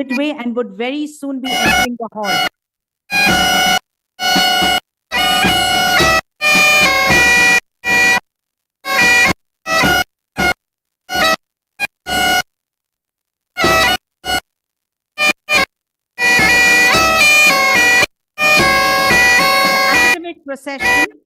midway and would very soon be entering the hall. The academic procession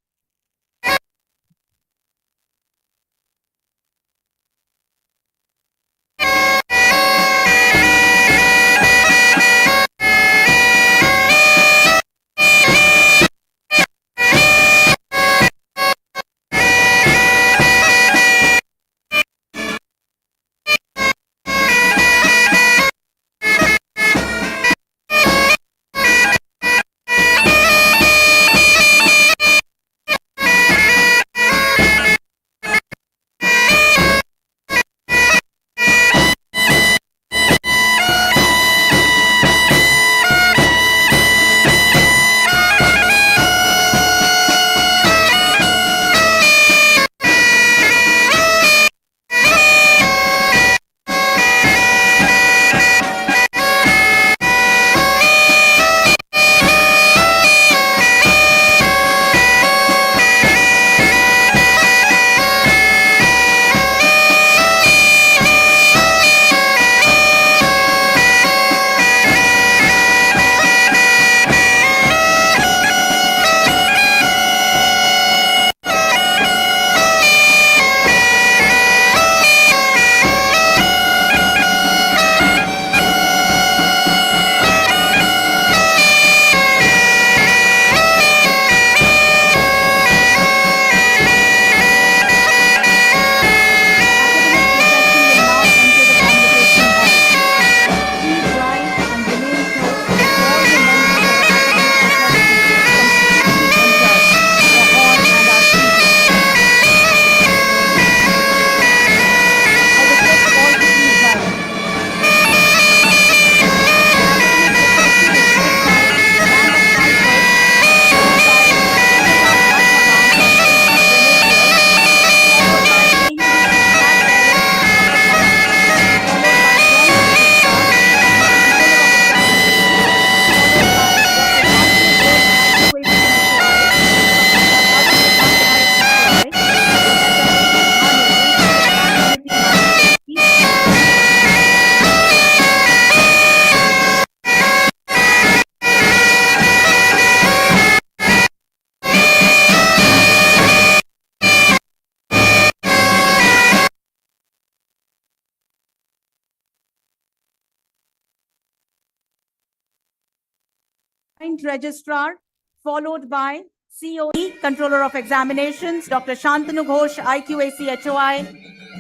Registrar, followed by COE, Controller of Examinations, Dr. Shantanu Ghosh, IQAC HOI,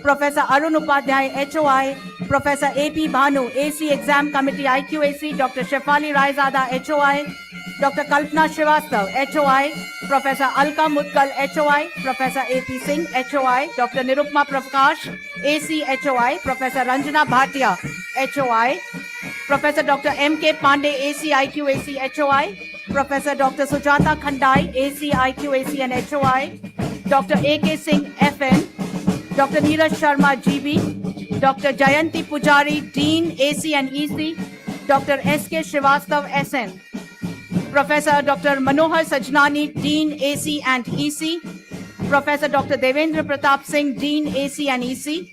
Professor Arun Upadhyay, HOI, Professor AP Bhanu, AC Exam Committee, IQAC, Dr. Shefali Raizada, HOI, Dr. Kalpana Srivastav, HOI, Professor Alka Mutkal, HOI, Professor AP Singh, HOI, Dr. Nirupma Prakash, AC HOI, Professor Ranjana Bhatia, HOI, Professor Dr. M.K. Pandey, AC IQAC HOI, Professor Dr. Sujata Khandai, AC IQAC and HOI, Dr. A.K. Singh, FN, Dr. Neeraj Sharma, GB, Dr. Jayanti Pujari, Dean, AC and EC, Dr. S.K. Srivastav, SN, Professor Dr. Manohar Sajnani, Dean, AC and EC, Professor Dr. Devendra Pratap Singh, Dean, AC and EC,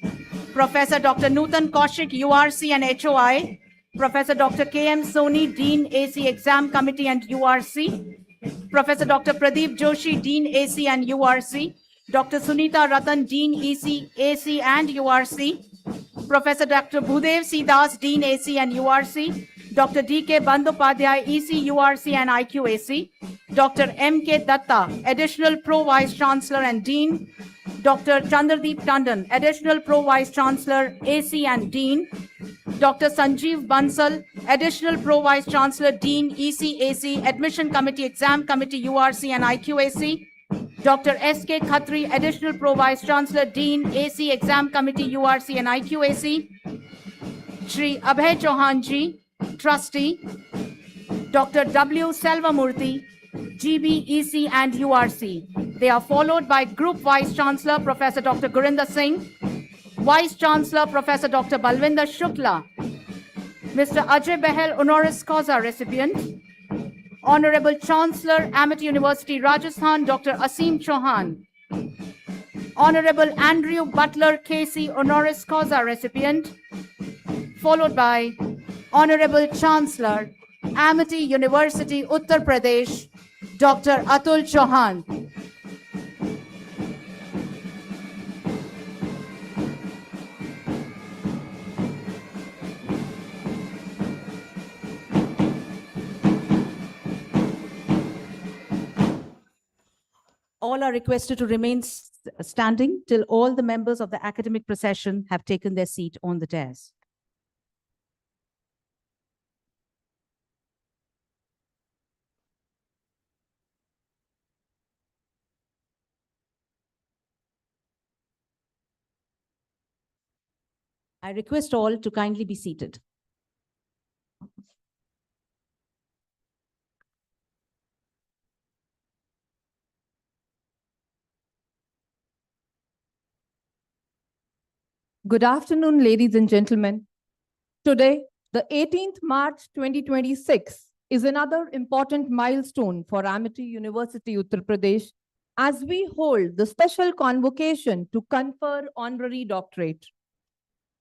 Professor Dr. Nutan Kaushik, URC and HOI, Professor Dr. K.M. Soni, Dean, AC Exam Committee and URC, Professor Dr. Pradeep Joshi, Dean, AC and URC, Dr. Sunita Ratan, Dean, EC, AC and URC, Professor Dr. Bhudev C. Das, Dean, AC and URC, Dr. D.K. Bandopadhyay, EC, URC and IQAC, Dr. M.K. Datta, Additional Pro Vice Chancellor and Dean, Dr. Chandradeep Tandon, Additional Pro Vice Chancellor, AC and Dean, Dr. Sanjeev Bansal, Additional Pro Vice Chancellor, Dean, ECAC, Admission Committee, Exam Committee, URC and IQAC, Dr. S.K. Khatri, Additional Pro Vice Chancellor, Dean, AC, Exam Committee, URC and IQAC, Shri Abhay Chauhan Ji, Trustee, Dr. W. Selvamurthy, GB, EC and URC. They are followed by Group Vice Chancellor, Professor Dr. Gurinder Singh, Vice Chancellor, Professor Dr. Balwinder Shukla, Mr. Ajay Behel, honoris causa recipient. Honorable Chancellor, Amity University, Rajasthan, Dr. Asim Chauhan. Honorable Andrew Butler Casey, honoris causa recipient, followed by Honorable Chancellor, Amity University, Uttar Pradesh, Dr. Atul Chauhan. All are requested to remain standing till all the members of the academic procession have taken their seat on the dais. I request all to kindly be seated. Good afternoon, ladies and gentlemen. Today, the 18th March 2026 is another important milestone for Amity University, Uttar Pradesh, as we hold the special convocation to confer honorary doctorate.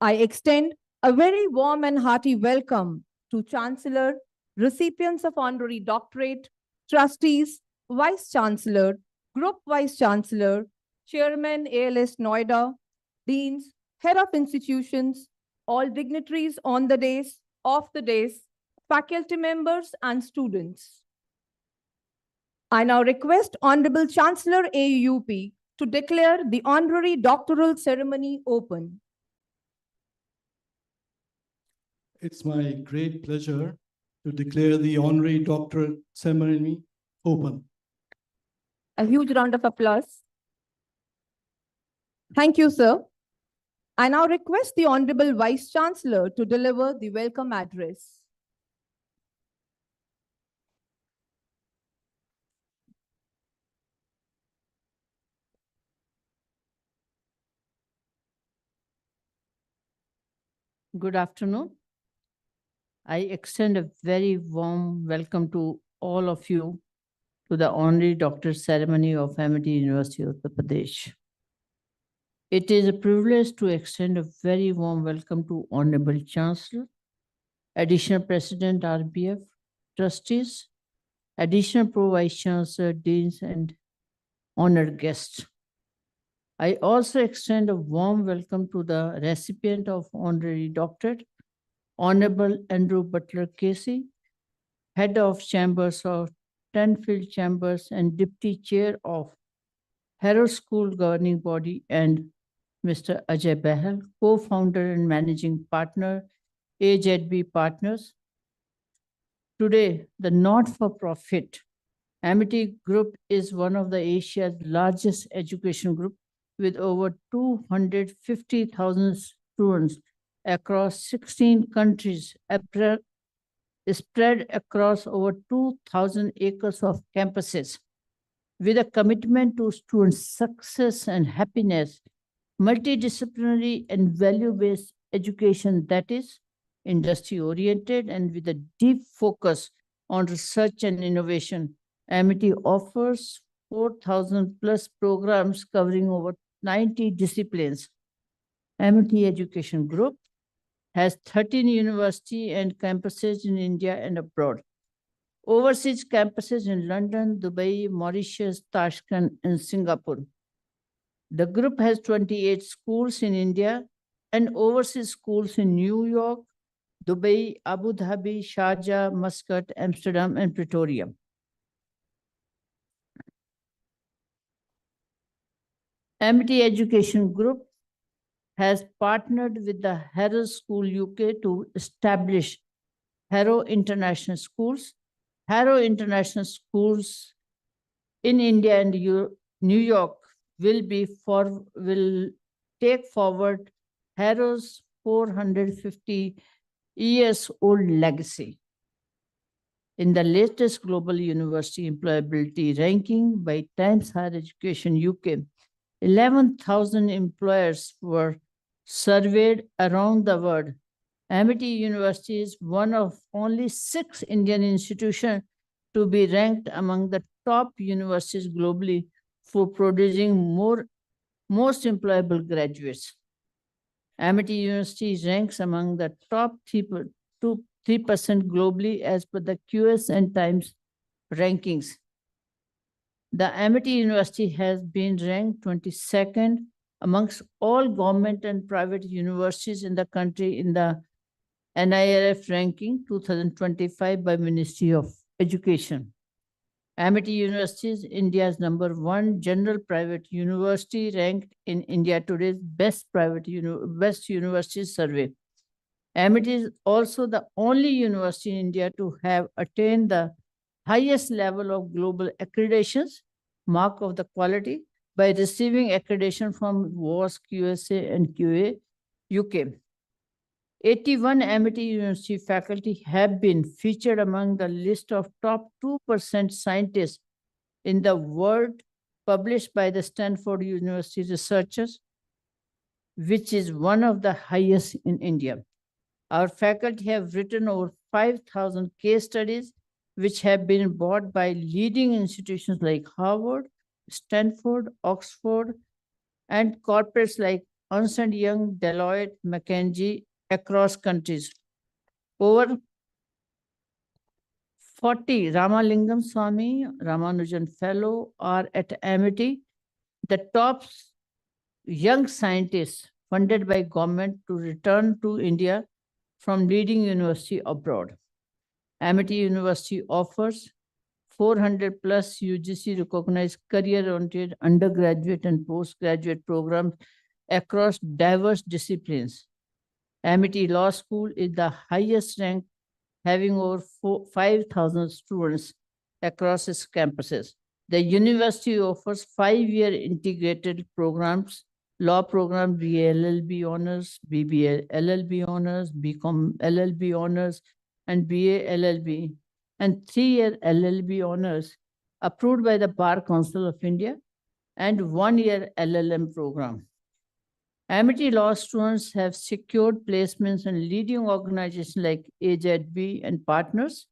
I extend a very warm and hearty welcome to Chancellor, recipients of honorary doctorate, trustees, Vice Chancellor, Group Vice Chancellor, Chairman ALS Noida, Deans, Head of institutions, all dignitaries on the days, off the days, faculty members and students. I now request Honorable Chancellor AUP to declare the honorary doctoral ceremony open. It's my great pleasure to declare the honorary doctorate ceremony open. A huge round of applause. Thank you, sir. I now request the Honorable Vice Chancellor to deliver the welcome address. Good afternoon. I extend a very warm welcome to all of you to the honorary doctorate ceremony of Amity University, Uttar Pradesh. It is a privilege to extend a very warm welcome to Honorable Chancellor, Additional President RBF, trustees, Additional Pro Vice Chancellor, deans, and honored guests. I also extend a warm welcome to the recipient of honorary doctorate, Honorable Andrew Butler Casey, Head of Chambers of Tenfield Chambers and Deputy Chair of Harrow School Governing Body, and Mr. Ajay Behel, co-founder and managing partner, AZB Partners. Today, the not-for-profit Amity Group is one of the Asia's largest education group with over 250,000 students across 16 countries, spread across over 2,000 acres of campuses. With a commitment to student success and happiness, multidisciplinary and value-based education that is industry-oriented and with a deep focus on research and innovation, Amity offers 4,000 plus programs covering over 90 disciplines. Amity Education Group has 13 university and campuses in India and abroad. Overseas campuses in London, Dubai, Mauritius, Tashkent, and Singapore. The group has 28 schools in India and overseas schools in New York, Dubai, Abu Dhabi, Sharjah, Muscat, Amsterdam, and Pretoria. Amity Education Group has partnered with the Harrow School UK to establish Harrow International Schools. Harrow International Schools in India and New York will take forward Harrow's 450 years old legacy. In the latest Global University Employability Ranking by Times Higher Education UK, 11,000 employers were surveyed around the world. Amity University is one of only 6 Indian institutions to be ranked among the top universities globally for producing most employable graduates. Amity University ranks among the top 3% globally as per the QS and Times rankings. The Amity University has been ranked 22nd amongst all government and private universities in the country in the NIRF ranking 2025 by Ministry of Education. Amity University is India's #1 general private university ranked in India Today's Best Universities survey. Amity is also the only university in India to have attained the highest level of global accreditations, mark of the quality, by receiving accreditation from WASC USA and QA UK. 81 Amity University faculty have been featured among the list of top 2% scientists in the world published by the Stanford University researchers, which is one of the highest in India. Our faculty have written over 5,000 case studies, which have been bought by leading institutions like Harvard, Stanford, Oxford, and corporates like Ernst & Young, Deloitte, McKinsey, across countries. Over 40 Ramalingam Swami, Ramanujan Fellow are at Amity, the top young scientists funded by government to return to India from leading university abroad. Amity University offers 400 plus UGC recognized career-oriented undergraduate and postgraduate programs across diverse disciplines. Amity Law School is the highest ranked, having over 5,000 students across its campuses. The university offers 5-year integrated programs, law program, BA LLB honors, BBA LLB honors, BCom LLB honors, and BA LLB, and 3-year LLB honors approved by the Bar Council of India, and 1-year LLM program. Amity Law students have secured placements in leading organizations like AZB and Partners,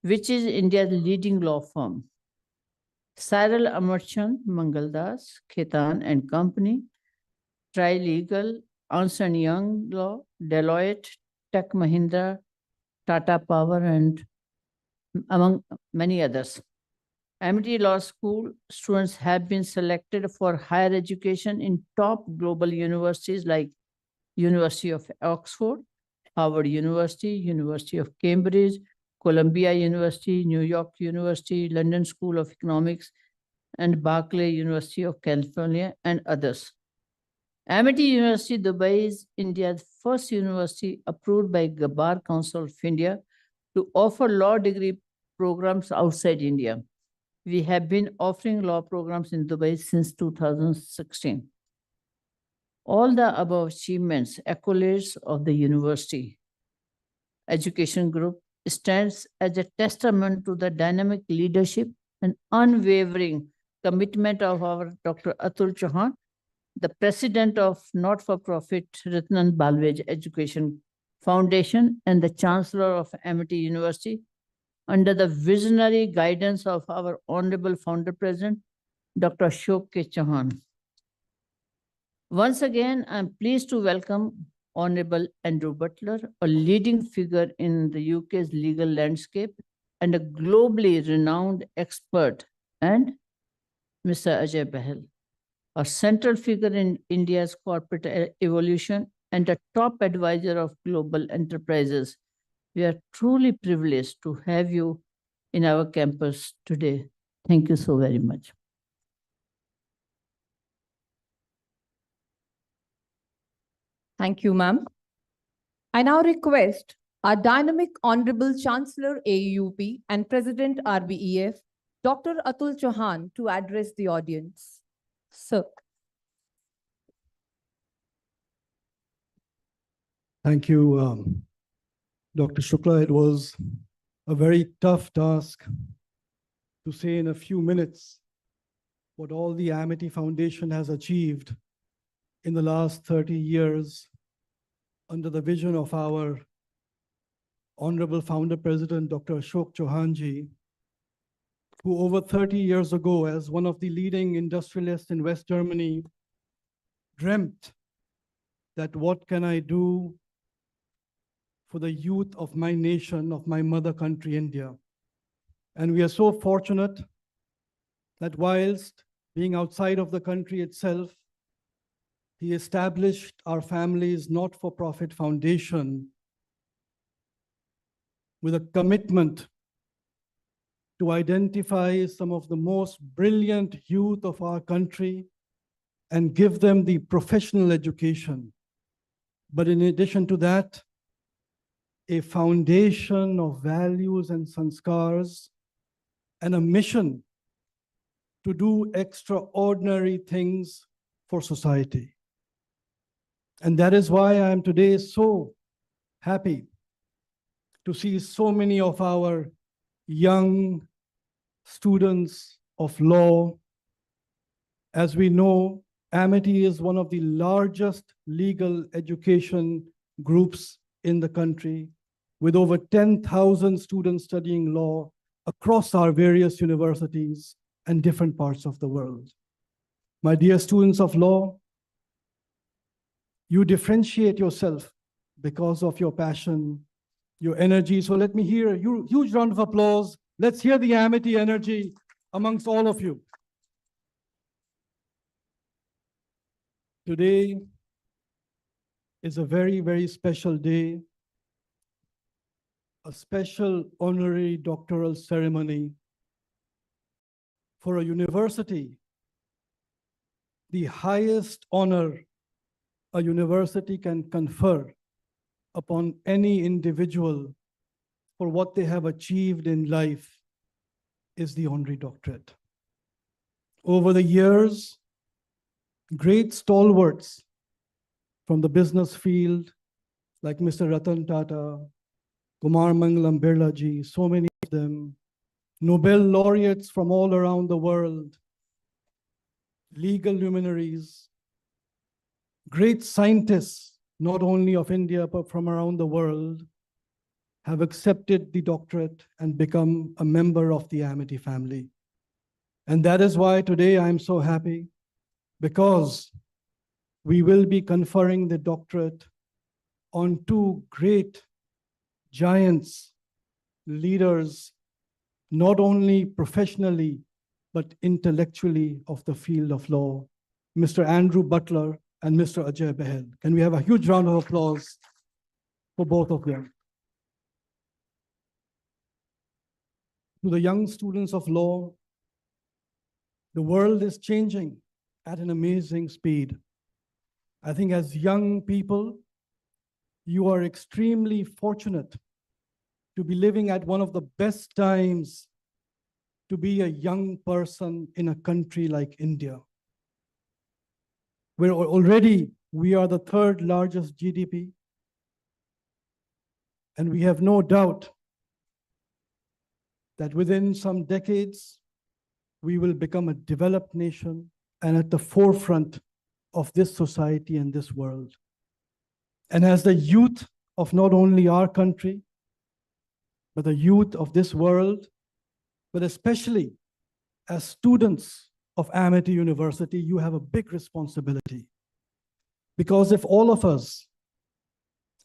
which is India's leading law firm. Cyril Amarchand, Mangaldas, Khetan and Company, Trilegal, Ernst & Young Law, Deloitte, Tech Mahindra, Tata Power, and among many others. Amity Law School students have been selected for higher education in top global universities like University of Oxford, Harvard University, University of Cambridge, Columbia University, New York University, London School of Economics, and Berkeley University of California, and others. Amity University, Dubai is India's first university approved by the Bar Council of India to offer law degree programs outside India. We have been offering law programs in Dubai since 2016. All the above achievements, accolades of the university education group stands as a testament to the dynamic leadership and unwavering commitment of our Dr. Atul Chauhan, the president of not-for-profit Ratnan Balwej Education Foundation and the chancellor of Amity University, under the visionary guidance of our Honorable Founder President, Dr. Ashok K. Chauhan. Once again, I'm pleased to welcome Honorable Andrew Butler, a leading figure in the UK's legal landscape and a globally renowned expert, and Mr. Ajay Bahal, a central figure in India's corporate evolution and a top advisor of global enterprises. We are truly privileged to have you in our campus today. Thank you so very much. Thank you, ma'am. I now request our dynamic Honorable Chancellor AUP and President RBEF, Dr. Atul Chauhan, to address the audience. Sir. Thank you, Dr. Shukla. It was a very tough task to say in a few minutes what all the Amity Foundation has achieved in the last 30 years under the vision of our Honorable Founder President Dr. Ashok Chauhanji, who over 30 years ago, as one of the leading industrialists in West Germany, dreamt that what can I do for the youth of my nation, of my mother country, India. And we are so fortunate that whilst being outside of the country itself, he established our family's not-for-profit foundation with a commitment to identify some of the most brilliant youth of our country and give them the professional education. But in addition to that, a foundation of values and sanskars and a mission to do extraordinary things for society. And that is why I am today so happy to see so many of our young students of law. As we know, Amity is one of the largest legal education groups in the country, with over 10,000 students studying law across our various universities and different parts of the world. My dear students of law, you differentiate yourself because of your passion, your energy. So let me hear a huge round of applause. Let's hear the Amity energy amongst all of you. Today is a very, very special day, a special honorary doctoral ceremony for a university, the highest honor a university can confer upon any individual for what they have achieved in life is the honorary doctorate. Over the years, great stalwarts from the business field, like Mr. Ratan Tata, Kumar Mangalam Birla ji, so many of them, Nobel laureates from all around the world, legal luminaries, great scientists, not only of India, but from around the world, have accepted the doctorate and become a member of the Amity family. And that is why today I'm so happy, because we will be conferring the doctorate on two great giants, leaders, not only professionally, but intellectually of the field of law, Mr. Andrew Butler and Mr. Ajay Behel. Can we have a huge round of applause for both of them? To the young students of law, the world is changing at an amazing speed. I think as young people, you are extremely fortunate to be living at one of the best times to be a young person in a country like India, where already we are the third largest GDP. And we have no doubt that within some decades, we will become a developed nation and at the forefront of this society and this world. And as the youth of not only our country, but the youth of this world, but especially as students of Amity University, you have a big responsibility. Because if all of us,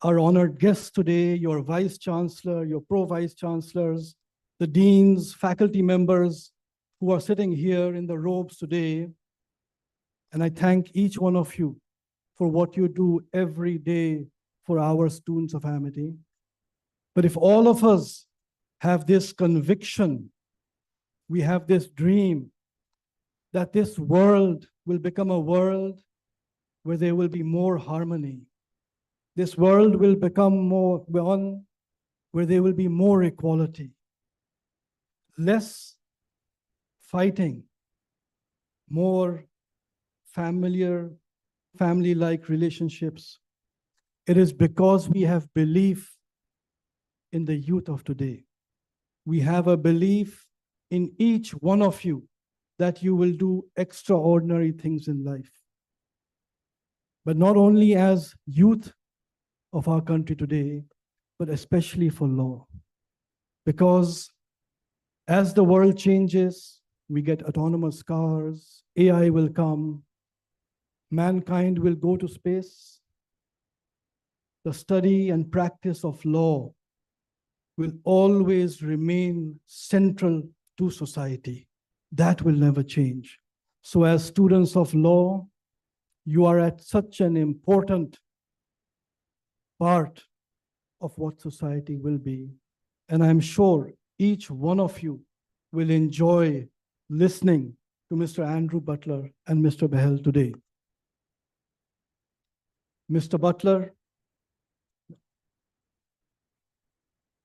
our honored guests today, your Vice Chancellor, your Pro-Vice Chancellors, the deans, faculty members who are sitting here in the robes today, and I thank each one of you for what you do every day for our students of Amity. But if all of us have this conviction, we have this dream that this world will become a world where there will be more harmony. This world will become more one where there will be more equality, less fighting, more family-like relationships. It is because we have belief in the youth of today. We have a belief in each one of you that you will do extraordinary things in life. But not only as youth of our country today, but especially for law. Because as the world changes, we get autonomous cars, AI will come, mankind will go to space. The study and practice of law will always remain central to society. That will never change. So as students of law, you are at such an important part of what society will be. And I'm sure each one of you will enjoy listening to Mr. Andrew Butler and Mr. Behel today. Mr. Butler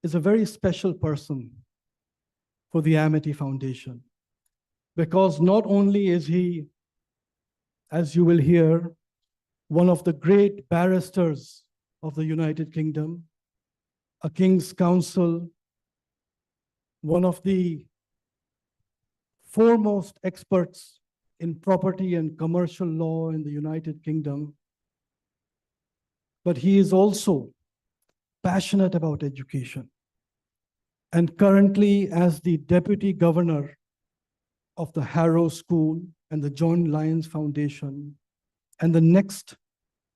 is a very special person for the Amity Foundation, because not only is he, as you will hear, one of the great barristers of the United Kingdom, a King's Counsel, one of the foremost experts in property and commercial law in the United Kingdom, but he is also passionate about education. And currently, as the Deputy Governor of the Harrow School and the John Lyons Foundation, and the next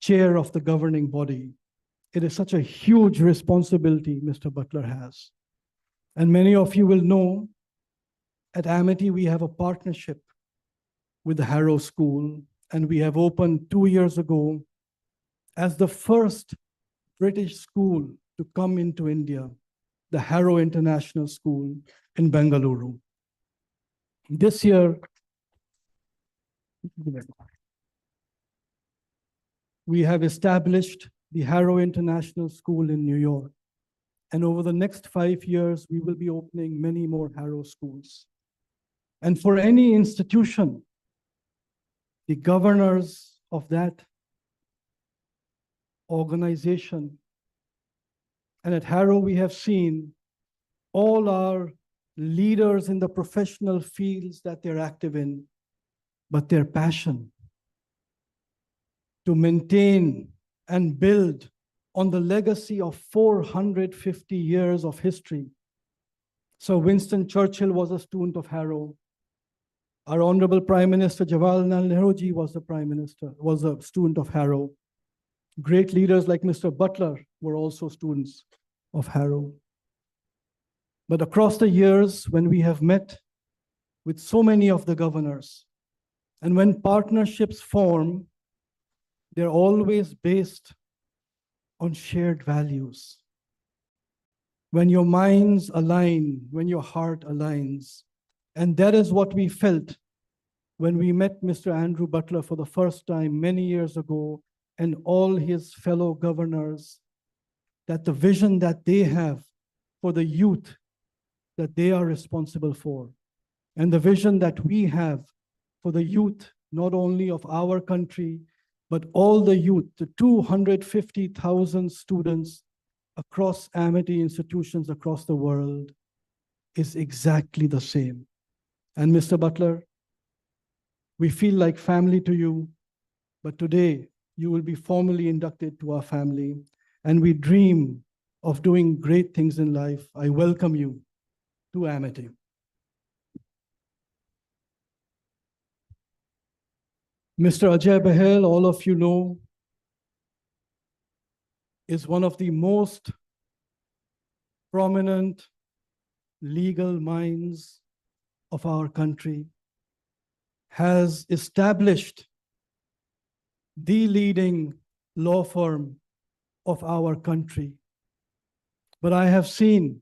chair of the governing body, it is such a huge responsibility Mr. Butler has. And many of you will know, at Amity, we have a partnership with the Harrow School, and we have opened 2 years ago as the first British school to come into India, the Harrow International School in Bengaluru. This year, we have established the Harrow International School in New York. And over the next 5 years, we will be opening many more Harrow schools. And for any institution, the governors of that organization, and at Harrow, we have seen all our leaders in the professional fields that they're active in, but their passion to maintain and build on the legacy of 450 years of history. So Winston Churchill was a student of Harrow. Our Honorable Prime Minister Jawaharlal Nehru was a student of Harrow. Great leaders like Mr. Butler were also students of Harrow. But across the years, when we have met with so many of the governors, and when partnerships form, they're always based on shared values. When your minds align, when your heart aligns, and that is what we felt when we met Mr. Andrew Butler for the first time many years ago, and all his fellow governors, that the vision that they have for the youth that they are responsible for, and the vision that we have for the youth, not only of our country, but all the youth, the 250,000 students across Amity institutions across the world, is exactly the same. And Mr. Butler, we feel like family to you, but today you will be formally inducted to our family, and we dream of doing great things in life. I welcome you to Amity. Mr. Ajay Behel, all of you know, is one of the most prominent legal minds of our country, has established the leading law firm of our country. But I have seen,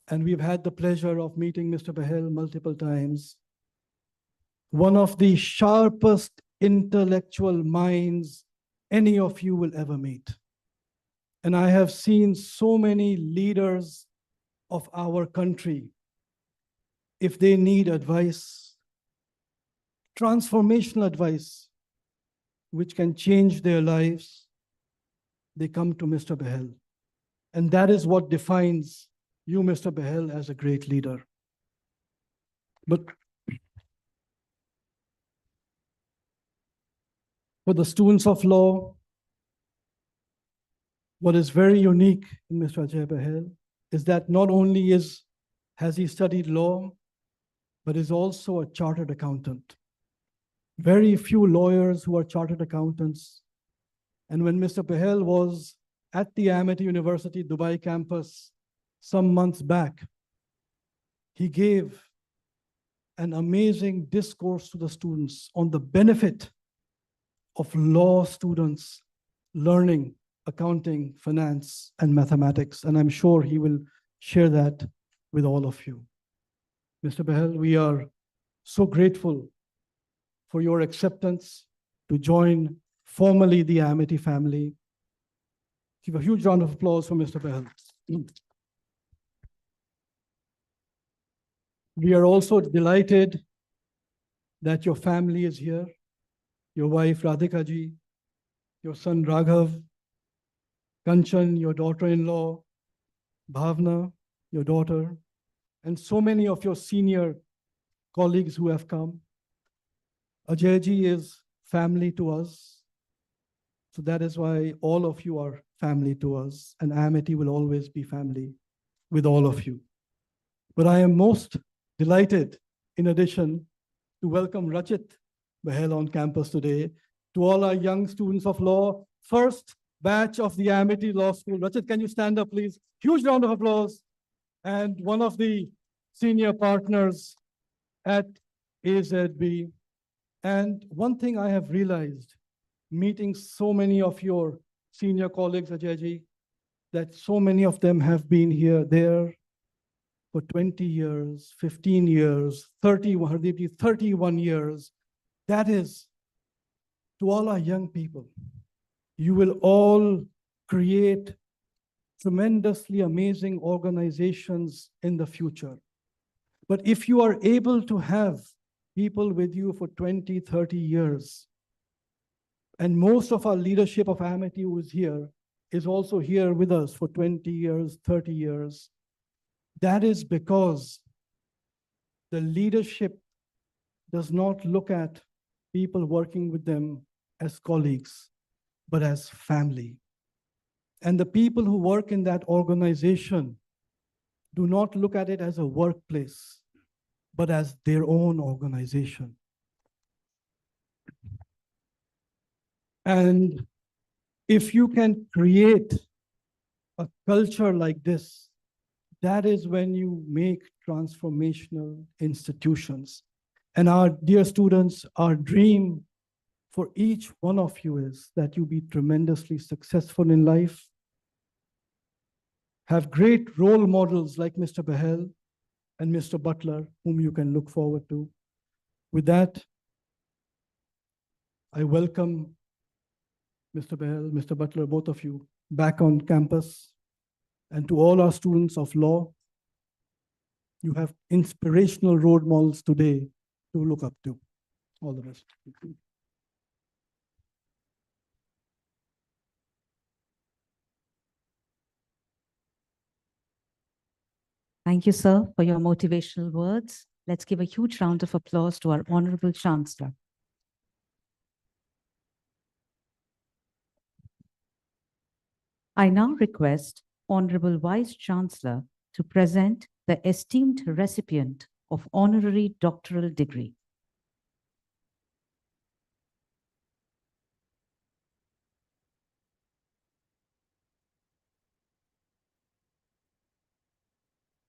and we've had the pleasure of meeting Mr. Behel multiple times, one of the sharpest intellectual minds any of you will ever meet. And I have seen so many leaders of our country, if they need advice, transformational advice, which can change their lives, they come to Mr. Behel. And that is what defines you, Mr. Behel, as a great leader. But for the students of law, What is very unique in Mr. Ajay Bahel is that not only has he studied law, but is also a chartered accountant. Very few lawyers who are chartered accountants. And when Mr. Bahel was at the Amity University Dubai campus some months back, he gave an amazing discourse to the students on the benefit of law students learning accounting, finance, and mathematics. And I'm sure he will share that with all of you. Mr. Bahel, we are so grateful for your acceptance to join formally the Amity family. Give a huge round of applause for Mr. Bahel. We are also delighted that your family is here, your wife Radhika ji, your son Raghav, Kanchan, your daughter-in-law, Bhavna, your daughter, and so many of your senior colleagues who have come. Ajay ji is family to us. So that is why all of you are family to us, and Amity will always be family with all of you. But I am most delighted, in addition, to welcome Rachit Bahel on campus today, to all our young students of law, first batch of the Amity Law School. Rachit, can you stand up, please? Huge round of applause. And one of the senior partners at AZB. And one thing I have realized, meeting so many of your senior colleagues, Ajay, that so many of them have been there for 20 years, 15 years, 31 years. That is, to all our young people, you will all create tremendously amazing organizations in the future. But if you are able to have people with you for 20, 30 years, and most of our leadership of Amity who is here is also here with us for 20 years, 30 years, that is because the leadership does not look at people working with them as colleagues, but as family. And the people who work in that organization do not look at it as a workplace, but as their own organization. And if you can create a culture like this, that is when you make transformational institutions. And our dear students, our dream for each one of you is that you be tremendously successful in life, have great role models like Mr. Bahel and Mr. Butler, whom you can look forward to. With that, I welcome Mr. Bahel, Mr. Butler, both of you, back on campus. And to all our students of law, you have inspirational role models today to look up to. All the best. Thank you, sir, for your motivational words. Let's give a huge round of applause to our Honorable Chancellor. I now request Honorable Vice Chancellor to present the esteemed recipient of honorary doctoral degree.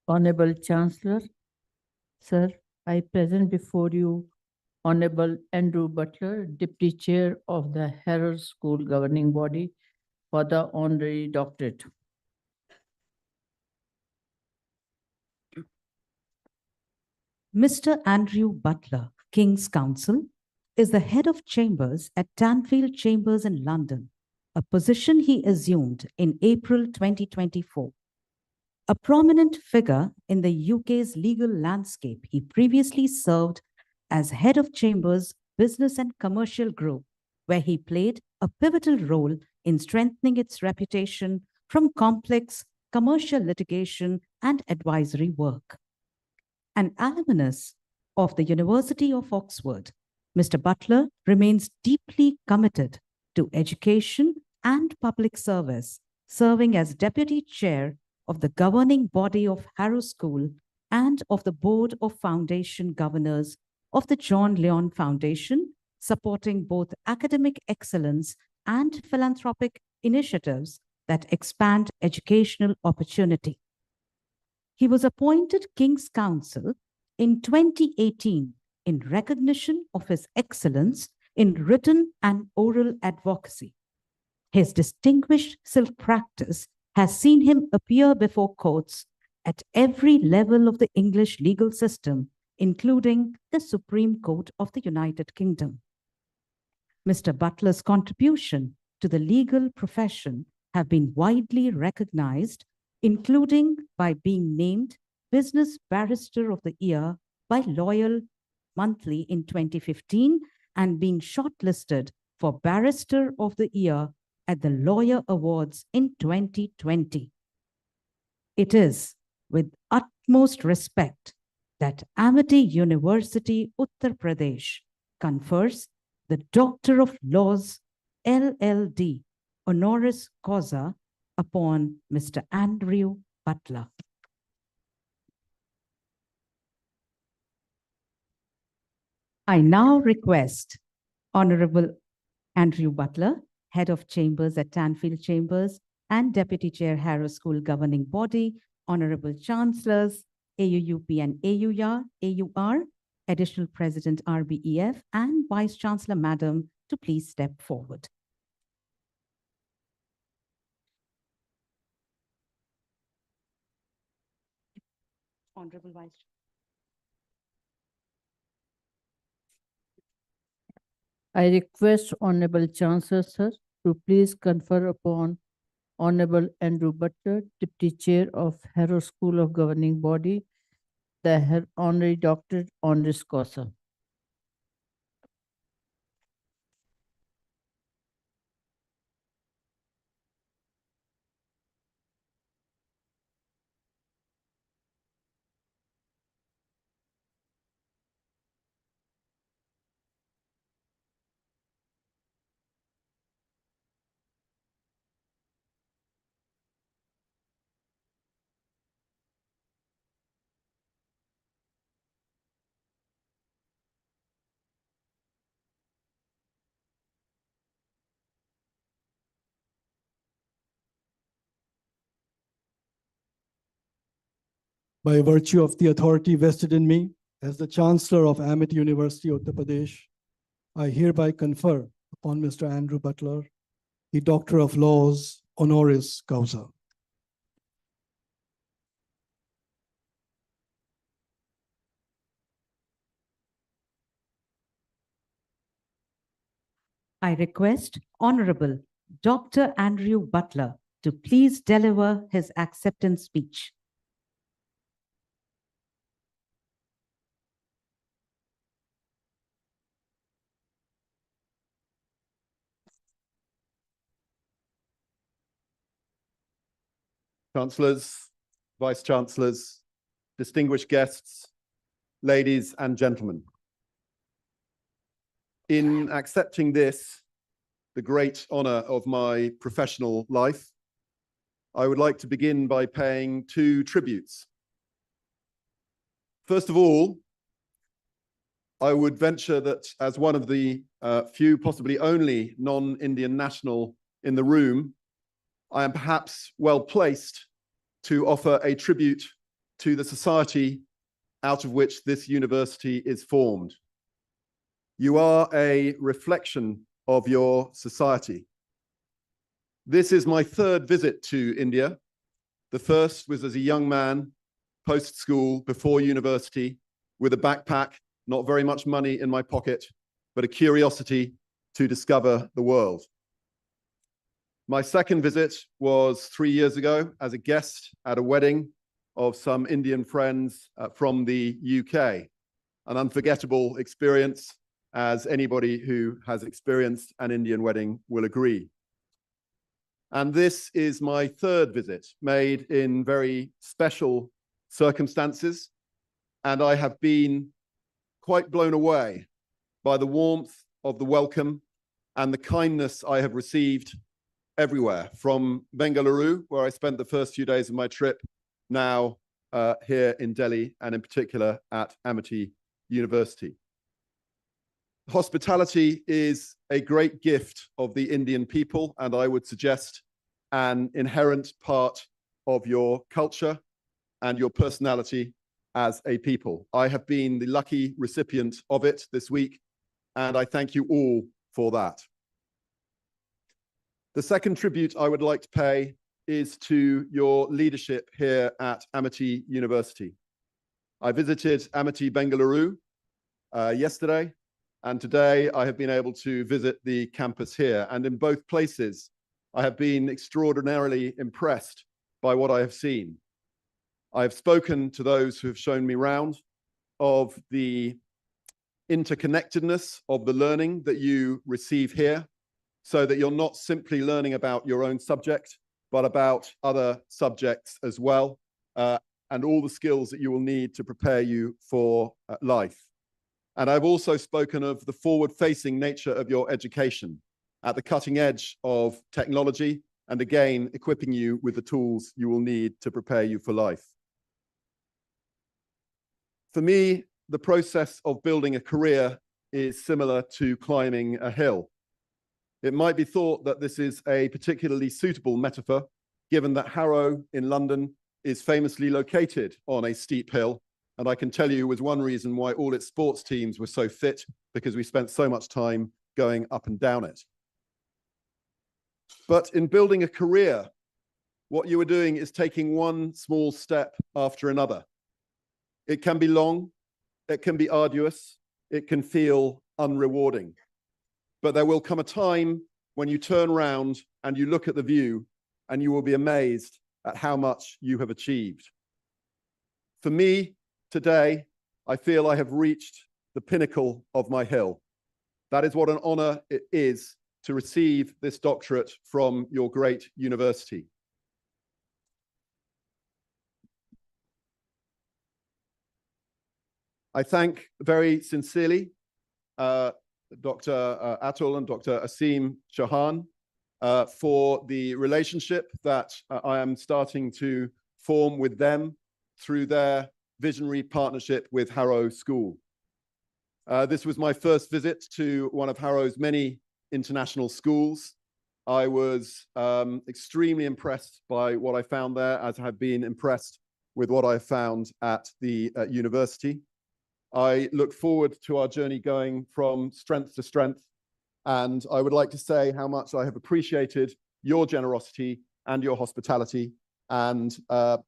Honorable Chancellor, sir, I present before you Honorable Andrew Butler, Deputy Chair of the Harrow School Governing Body, for the honorary doctorate. Mr. Andrew Butler, King's Counsel, is the head of chambers at Tanfield Chambers in London, a position he assumed in April 2024. A prominent figure in the UK's legal landscape, he previously served as head of Chambers Business and Commercial Group, where he played a pivotal role in strengthening its reputation from complex commercial litigation and advisory work. An alumnus of the University of Oxford, Mr. Butler remains deeply committed to education and public service serving as Deputy Chair of the governing body of Harrow School and of the Board of Foundation Governors of the John Leon Foundation, supporting both academic excellence and philanthropic initiatives that expand educational opportunity. He was appointed King's Counsel in 2018 in recognition of his excellence in written and oral advocacy. His distinguished silk practice has seen him appear before courts at every level of the English legal system, including the Supreme Court of the United Kingdom. Mr. Butler's contribution to the legal profession have been widely recognized, including by being named Business Barrister of the Year by Loyal Monthly in 2015 and being shortlisted for Barrister of the Year at the Lawyer Awards in 2020. It is with utmost respect that Amity University, Uttar Pradesh confers the Doctor of Laws, LLD, honoris causa upon Mr. Andrew Butler. I now request Honorable Andrew Butler, Head of Chambers at Tanfield Chambers and Deputy Chair, Harrow School Governing Body, Honorable Chancellors, AUUP and AUR, Additional President RBEF, and Vice Chancellor Madam to please step forward. Honorable Vice Chancellor. I request Honorable Chancellor, sir, to please confer upon Honorable Andrew Butler, Deputy Chair of Harrow School of Governing Body, the Honorary Doctorate honoris causa. By virtue of the authority vested in me as the Chancellor of Amity University, Uttar Pradesh, I hereby confer upon Mr. Andrew Butler the Doctor of Laws, honoris causa. I request Honorable Dr. Andrew Butler to please deliver his acceptance speech. Chancellors, Vice Chancellors, distinguished guests, ladies and gentlemen. In accepting this, the great honor of my professional life, I would like to begin by paying two tributes. First of all, I would venture that as one of the few, possibly only non-Indian national in the room, I am perhaps well placed to offer a tribute to the society out of which this university is formed. You are a reflection of your society. This is my third visit to India. The first was as a young man, post-school, before university, with a backpack, not very much money in my pocket, but a curiosity to discover the world. My second visit was 3 years ago as a guest at a wedding of some Indian friends from the UK. An unforgettable experience, as anybody who has experienced an Indian wedding will agree. And this is my third visit, made in very special circumstances, and I have been quite blown away by the warmth of the welcome and the kindness I have received everywhere, from Bengaluru, where I spent the first few days of my trip, now here in Delhi, and in particular at Amity University. Hospitality is a great gift of the Indian people, and I would suggest an inherent part of your culture and your personality as a people. I have been the lucky recipient of it this week, and I thank you all for that. The second tribute I would like to pay is to your leadership here at Amity University. I visited Amity Bengaluru yesterday, and today I have been able to visit the campus here. And in both places, I have been extraordinarily impressed by what I have seen. I have spoken to those who have shown me round of the interconnectedness of the learning that you receive here, so that you're not simply learning about your own subject, but about other subjects as well, and all the skills that you will need to prepare you for life. And I've also spoken of the forward-facing nature of your education at the cutting edge of technology, and again, equipping you with the tools you will need to prepare you for life. For me, the process of building a career is similar to climbing a hill. It might be thought that this is a particularly suitable metaphor, given that Harrow in London is famously located on a steep hill. And I can tell you was one reason why all its sports teams were so fit, because we spent so much time going up and down it. But in building a career, what you are doing is taking one small step after another. It can be long, it can be arduous, it can feel unrewarding. But there will come a time when you turn around and you look at the view and you will be amazed at how much you have achieved. For me, today, I feel I have reached the pinnacle of my hill. That is what an honor it is to receive this doctorate from your great university. I thank very sincerely Dr. Atul and Dr. Asim Chauhan for the relationship that I am starting to form with them through their visionary partnership with Harrow School. This was my first visit to one of Harrow's many international schools. I was extremely impressed by what I found there, as I have been impressed with what I found at the university. I look forward to our journey going from strength to strength, and I would like to say how much I have appreciated your generosity and your hospitality, and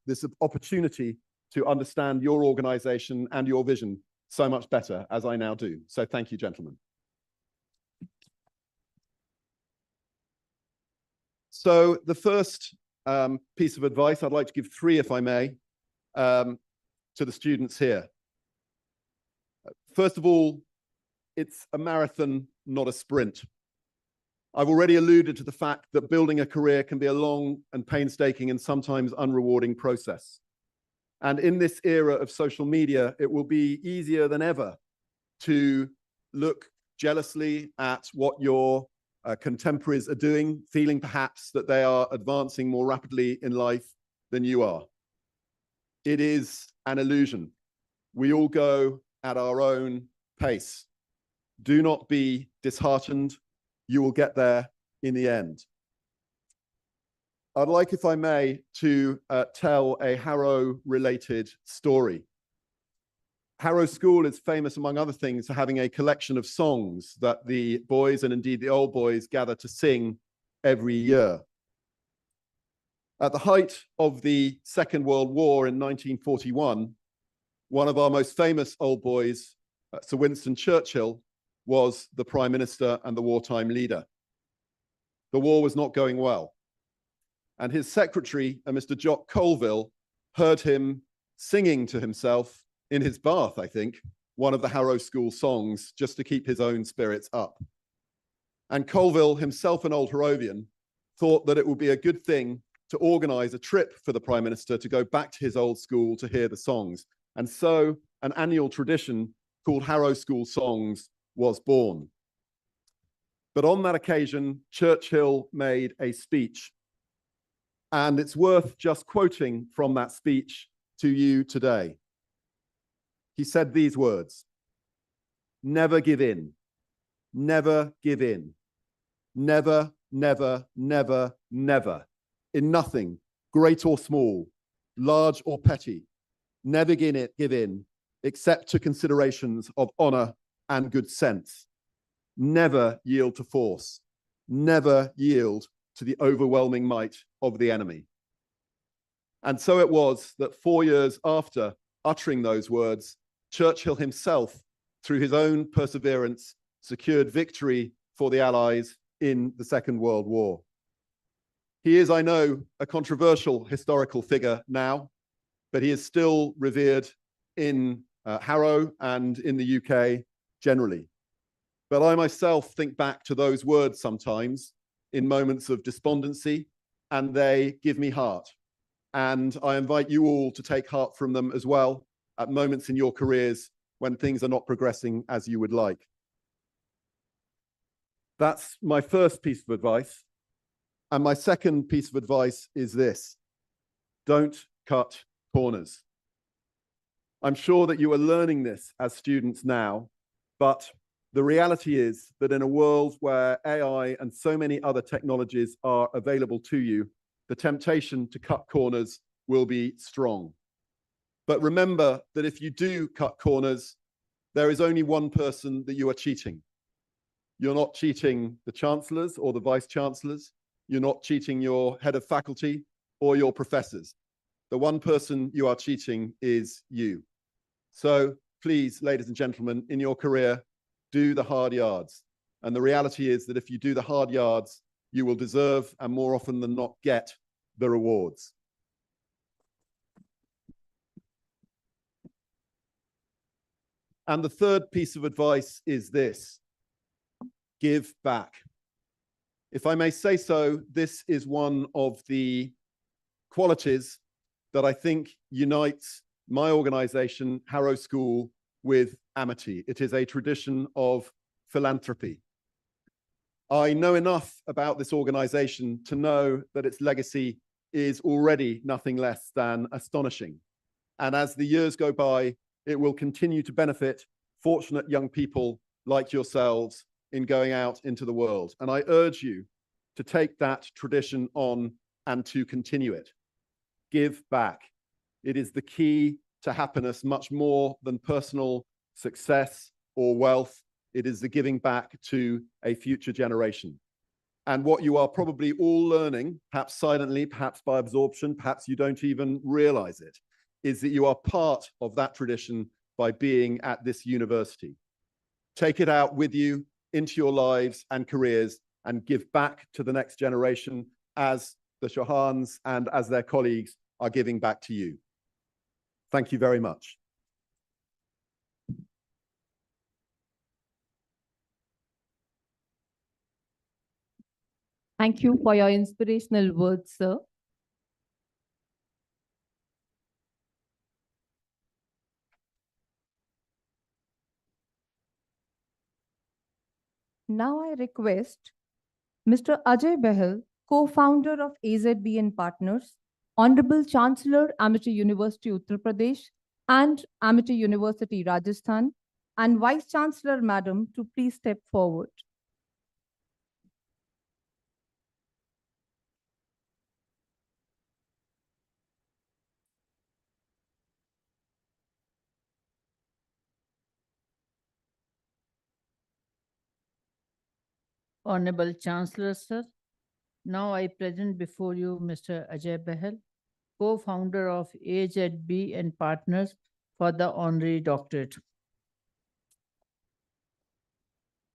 this opportunity to understand your organization and your vision so much better, as I now do. So thank you, gentlemen. So the first piece of advice, I'd like to give three, if I may, to the students here. First of all, it's a marathon, not a sprint. I've already alluded to the fact that building a career can be a long and painstaking and sometimes unrewarding process. And in this era of social media, it will be easier than ever to look jealously at what your contemporaries are doing, feeling perhaps that they are advancing more rapidly in life than you are. It is an illusion. We all go at our own pace. Do not be disheartened. You will get there in the end. I'd like, if I may, to tell a Harrow-related story. Harrow School is famous, among other things, for having a collection of songs that the boys, and indeed the old boys, gather to sing every year. At the height of the Second World War in 1941, one of our most famous old boys, Sir Winston Churchill, was the Prime Minister and the wartime leader. The war was not going well. And his secretary, Mr. Jock Colville, heard him singing to himself in his bath, I think, one of the Harrow School songs, just to keep his own spirits up. And Colville, himself an old Harrovian, thought that it would be a good thing to organize a trip for the Prime Minister to go back to his old school to hear the songs. And so an annual tradition called Harrow School Songs was born. But on that occasion, Churchill made a speech. And it's worth just quoting from that speech to you today. He said these words: "Never give in, never give in, never, never, never, never, in nothing, great or small, large or petty, never give in, except to considerations of honor and good sense. Never yield to force, never yield to the overwhelming might of the enemy." And so it was that 4 years after uttering those words, Churchill himself, through his own perseverance, secured victory for the Allies in the Second World War. He is, I know, a controversial historical figure now, but he is still revered in Harrow and in the UK generally. But I myself think back to those words sometimes in moments of despondency, and they give me heart. And I invite you all to take heart from them as well at moments in your careers when things are not progressing as you would like. That's my first piece of advice. And my second piece of advice is this: don't cut corners. I'm sure that you are learning this as students now, but the reality is that in a world where AI and so many other technologies are available to you, the temptation to cut corners will be strong. But remember that if you do cut corners, there is only one person that you are cheating. You're not cheating the chancellors or the vice chancellors. You're not cheating your head of faculty or your professors. The one person you are cheating is you. So please, ladies and gentlemen, in your career, do the hard yards. And the reality is that if you do the hard yards, you will deserve and more often than not get the rewards. And the third piece of advice is this: give back. If I may say so, this is one of the qualities that I think unites my organization, Harrow School, with Amity. It is a tradition of philanthropy. I know enough about this organization to know that its legacy is already nothing less than astonishing. And as the years go by, it will continue to benefit fortunate young people like yourselves in going out into the world. And I urge you to take that tradition on and to continue it. Give back. It is the key to happiness much more than personal success or wealth. It is the giving back to a future generation. And what you are probably all learning, perhaps silently, perhaps by absorption, perhaps you don't even realize it, is that you are part of that tradition by being at this university. Take it out with you into your lives and careers and give back to the next generation as the Chauhans and as their colleagues are giving back to you. Thank you very much. Thank you for your inspirational words, sir. Now I request Mr. Ajay Bahal, co-founder of AZB and Partners, Honorable Chancellor, Amity University, Uttar Pradesh, and Amity University, Rajasthan, and Vice Chancellor, Madam, to please step forward. Honorable Chancellor, sir, now I present before you Mr. Ajay Bahal, co-founder of AZB and Partners, for the honorary doctorate.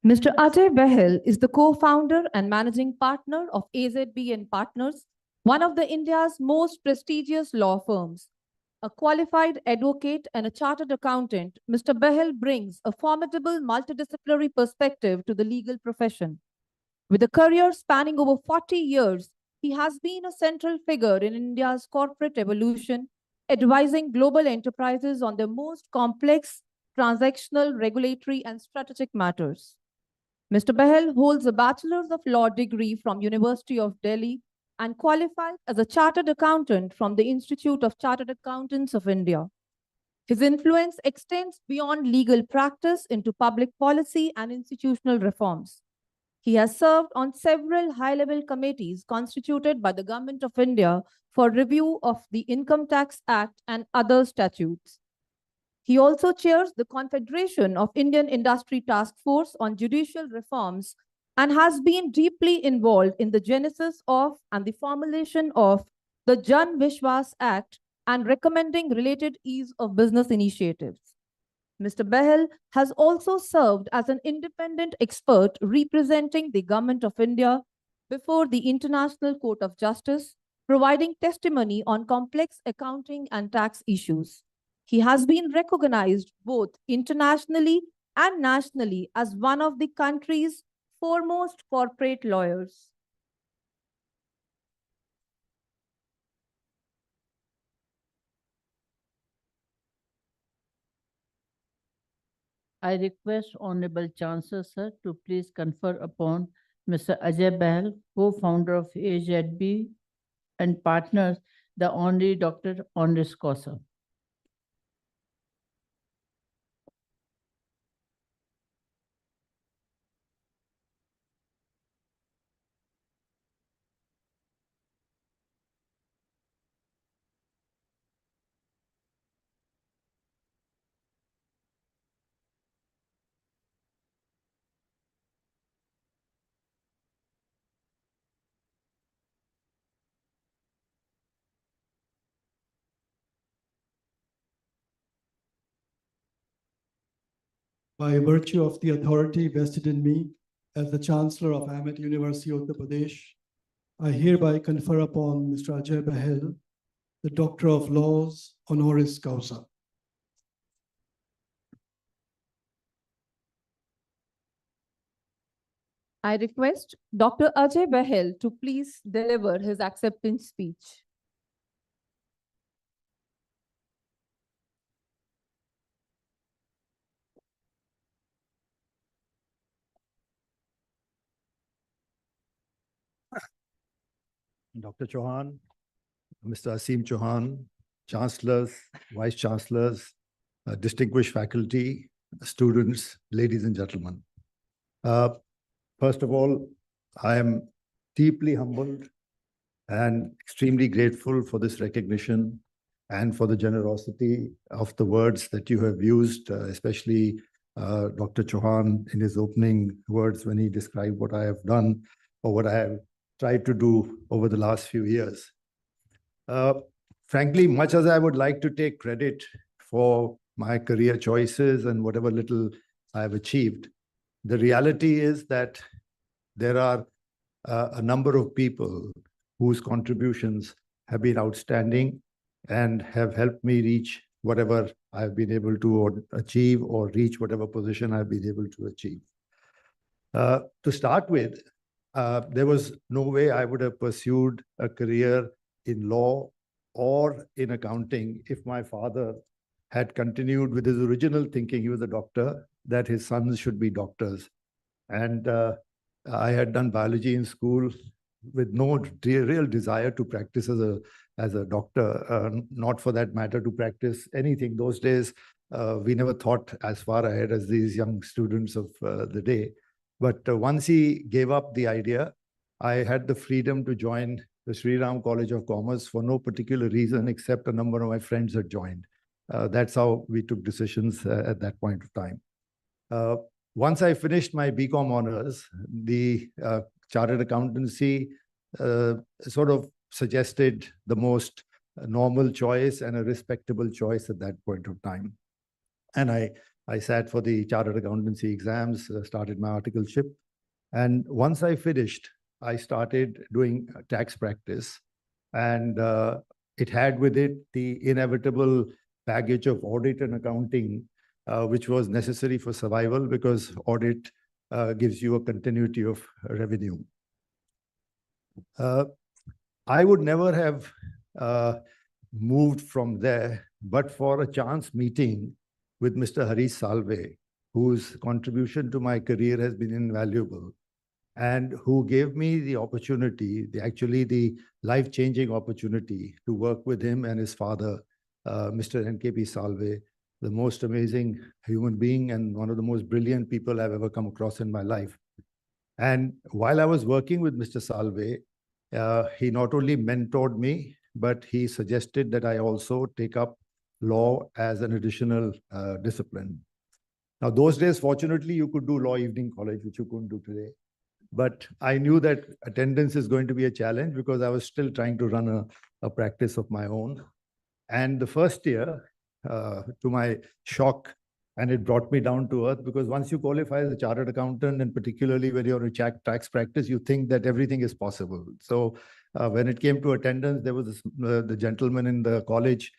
Mr. Ajay Bahal is the co-founder and managing partner of AZB and Partners, one of the India's most prestigious law firms. A qualified advocate and a chartered accountant, Mr. Bahal brings a formidable multidisciplinary perspective to the legal profession. With a career spanning over 40 years, he has been a central figure in India's corporate evolution, advising global enterprises on their most complex transactional, regulatory, and strategic matters. Mr. Bahel holds a Bachelor's of Law degree from University of Delhi and qualified as a Chartered Accountant from the Institute of Chartered Accountants of India. His influence extends beyond legal practice into public policy and institutional reforms. He has served on several high-level committees constituted by the Government of India for review of the Income Tax Act and other statutes. He also chairs the Confederation of Indian Industry Task Force on Judicial Reforms and has been deeply involved in the genesis of and the formulation of the Jan Vishwas Act and recommending related ease of business initiatives. Mr. Bahel has also served as an independent expert representing the Government of India before the International Court of Justice, providing testimony on complex accounting and tax issues. He has been recognized both internationally and nationally as one of the country's foremost corporate lawyers. I request Honorable Chancellor, sir, to please confer upon Mr. Ajay Bahel, co-founder of AZB and partners, the Honorary Doctor Honoris Causa. By virtue of the authority vested in me as the Chancellor of Amity University, Uttar Pradesh, I hereby confer upon Mr. Ajay Bahel the Doctor of Laws honoris causa. I request Dr. Ajay Bahel to please deliver his acceptance speech. Dr. Chauhan, Mr. Asim Chauhan, Chancellors, Vice Chancellors, distinguished faculty, students, ladies and gentlemen. First of all, I am deeply humbled and extremely grateful for this recognition and for the generosity of the words that you have used, especially Dr. Chauhan in his opening words when he described what I have done or what I have tried to do over the last few years. Frankly, much as I would like to take credit for my career choices and whatever little I have achieved, the reality is that there are a number of people whose contributions have been outstanding and have helped me reach whatever I've been able to achieve or reach whatever position I've been able to achieve. To start with, there was no way I would have pursued a career in law or in accounting if my father had continued with his original thinking. He was a doctor, that his sons should be doctors. And I had done biology in school with no real desire to practice as a doctor, not for that matter to practice anything. Those days, we never thought as far ahead as these young students of the day. But once he gave up the idea, I had the freedom to join the Sri Ram College of Commerce for no particular reason, except a number of my friends had joined. That's how we took decisions at that point of time. Once I finished my BCom honors, the Chartered Accountancy sort of suggested the most normal choice and a respectable choice at that point of time. And I sat for the Chartered Accountancy exams, started my articleship. And once I finished, I started doing tax practice. And it had with it the inevitable baggage of audit and accounting, which was necessary for survival because audit gives you a continuity of revenue. I would never have moved from there, but for a chance meeting with Mr. Harish Salve, whose contribution to my career has been invaluable, and who gave me the opportunity, actually the life-changing opportunity to work with him and his father, Mr. NKP Salve, the most amazing human being and one of the most brilliant people I've ever come across in my life. And while I was working with Mr. Salve, he not only mentored me, but he suggested that I also take up law as an additional discipline. Now, those days, fortunately, you could do law evening college, which you couldn't do today. But I knew that attendance is going to be a challenge because I was still trying to run a practice of my own. And the first year, to my shock, and it brought me down to earth, because once you qualify as a chartered accountant, and particularly when you're in tax practice, you think that everything is possible. So when it came to attendance, there was this, the gentleman in the college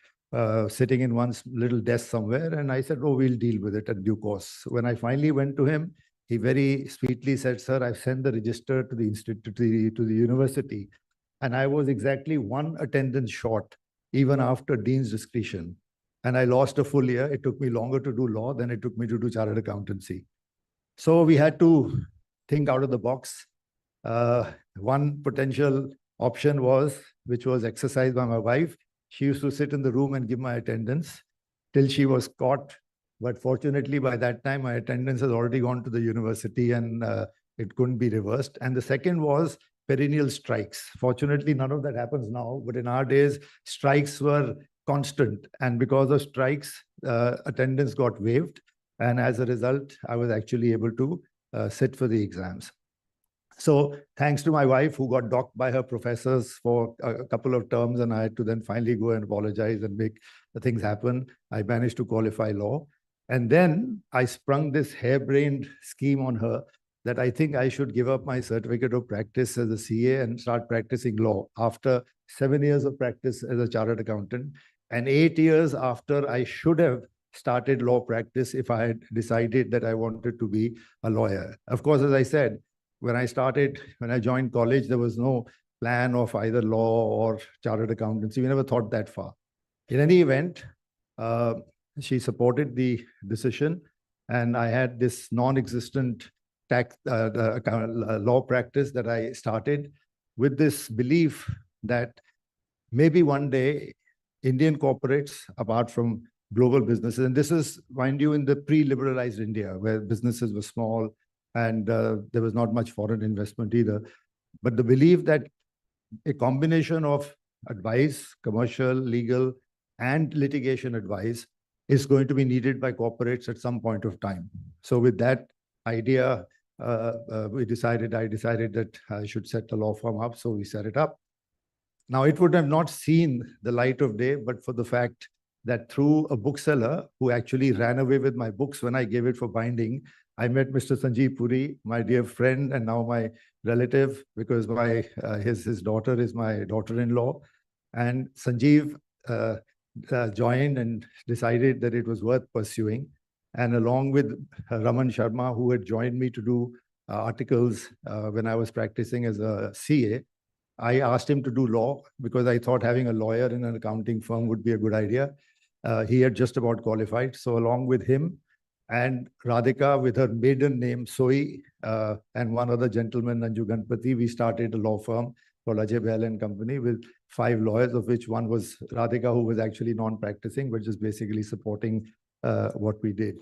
sitting in one little desk somewhere, and I said, oh, we'll deal with it at due course. When I finally went to him, he very sweetly said, sir, I've sent the register to the institute, to the university, and I was exactly one attendance short, even after dean's discretion. And I lost a full year. It took me longer to do law than it took me to do chartered accountancy. So we had to think out of the box. One potential option was, which was exercised by my wife. She used to sit in the room and give my attendance till she was caught. But fortunately, by that time, my attendance has already gone to the university and it couldn't be reversed. And the second was perennial strikes. Fortunately, none of that happens now. But in our days, strikes were constant. And because of strikes, attendance got waived. And as a result, I was actually able to sit for the exams. So thanks to my wife, who got docked by her professors for a couple of terms, and I had to then finally go and apologize and make the things happen, I managed to qualify law. And then I sprung this harebrained scheme on her that I think I should give up my certificate of practice as a CA and start practicing law after 7 years of practice as a chartered accountant, and 8 years after I should have started law practice if I had decided that I wanted to be a lawyer. Of course, as I said, when I joined college, there was no plan of either law or chartered accountancy. We never thought that far. In any event, she supported the decision, and I had this non-existent law practice that I started with this belief that maybe one day Indian corporates, apart from global businesses, and this is, mind you, in the pre-liberalized India, where businesses were small and there was not much foreign investment either. But the belief that a combination of advice, commercial, legal, and litigation advice is going to be needed by corporates at some point of time. So with that idea, I decided that I should set the law firm up. So we set it up. Now, it would have not seen the light of day, but for the fact that through a bookseller who actually ran away with my books when I gave it for binding, I met Mr. Sanjeev Puri, my dear friend and now my relative, because his daughter is my daughter-in-law. And Sanjeev joined and decided that it was worth pursuing. And along with Raman Sharma, who had joined me to do articles when I was practicing as a CA, I asked him to do law because I thought having a lawyer in an accounting firm would be a good idea. He had just about qualified. So along with him and Radhika, with her maiden name, Soi, and one other gentleman, Nanju Ganpati, we started a law firm called Ajay Behal and Company with 5 lawyers, of which one was Radhika, who was actually non-practicing, but just basically supporting what we did.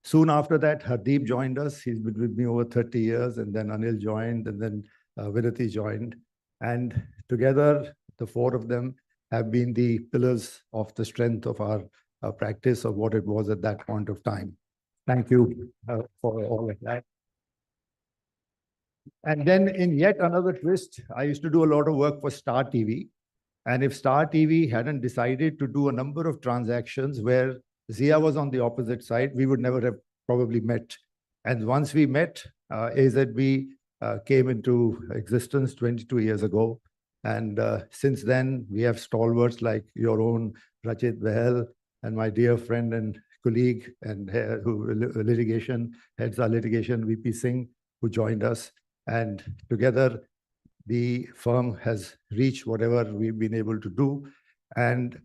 Soon after that, Hardeep joined us. He's been with me over 30 years, and then Anil joined, and then Vinati joined. And together, the 4 of them have been the pillars of the strength of our practice of what it was at that point of time. Thank you for all of that. And then in yet another twist, I used to do a lot of work for Star TV. And if Star TV hadn't decided to do a number of transactions where Zia was on the opposite side, we would never have probably met. And once we met, AZB came into existence 22 years ago. And since then, we have stalwarts like your own Rachit Behel and my dear friend and colleague and who litigation heads our litigation, VP Singh, who joined us. And together, the firm has reached whatever we've been able to do. And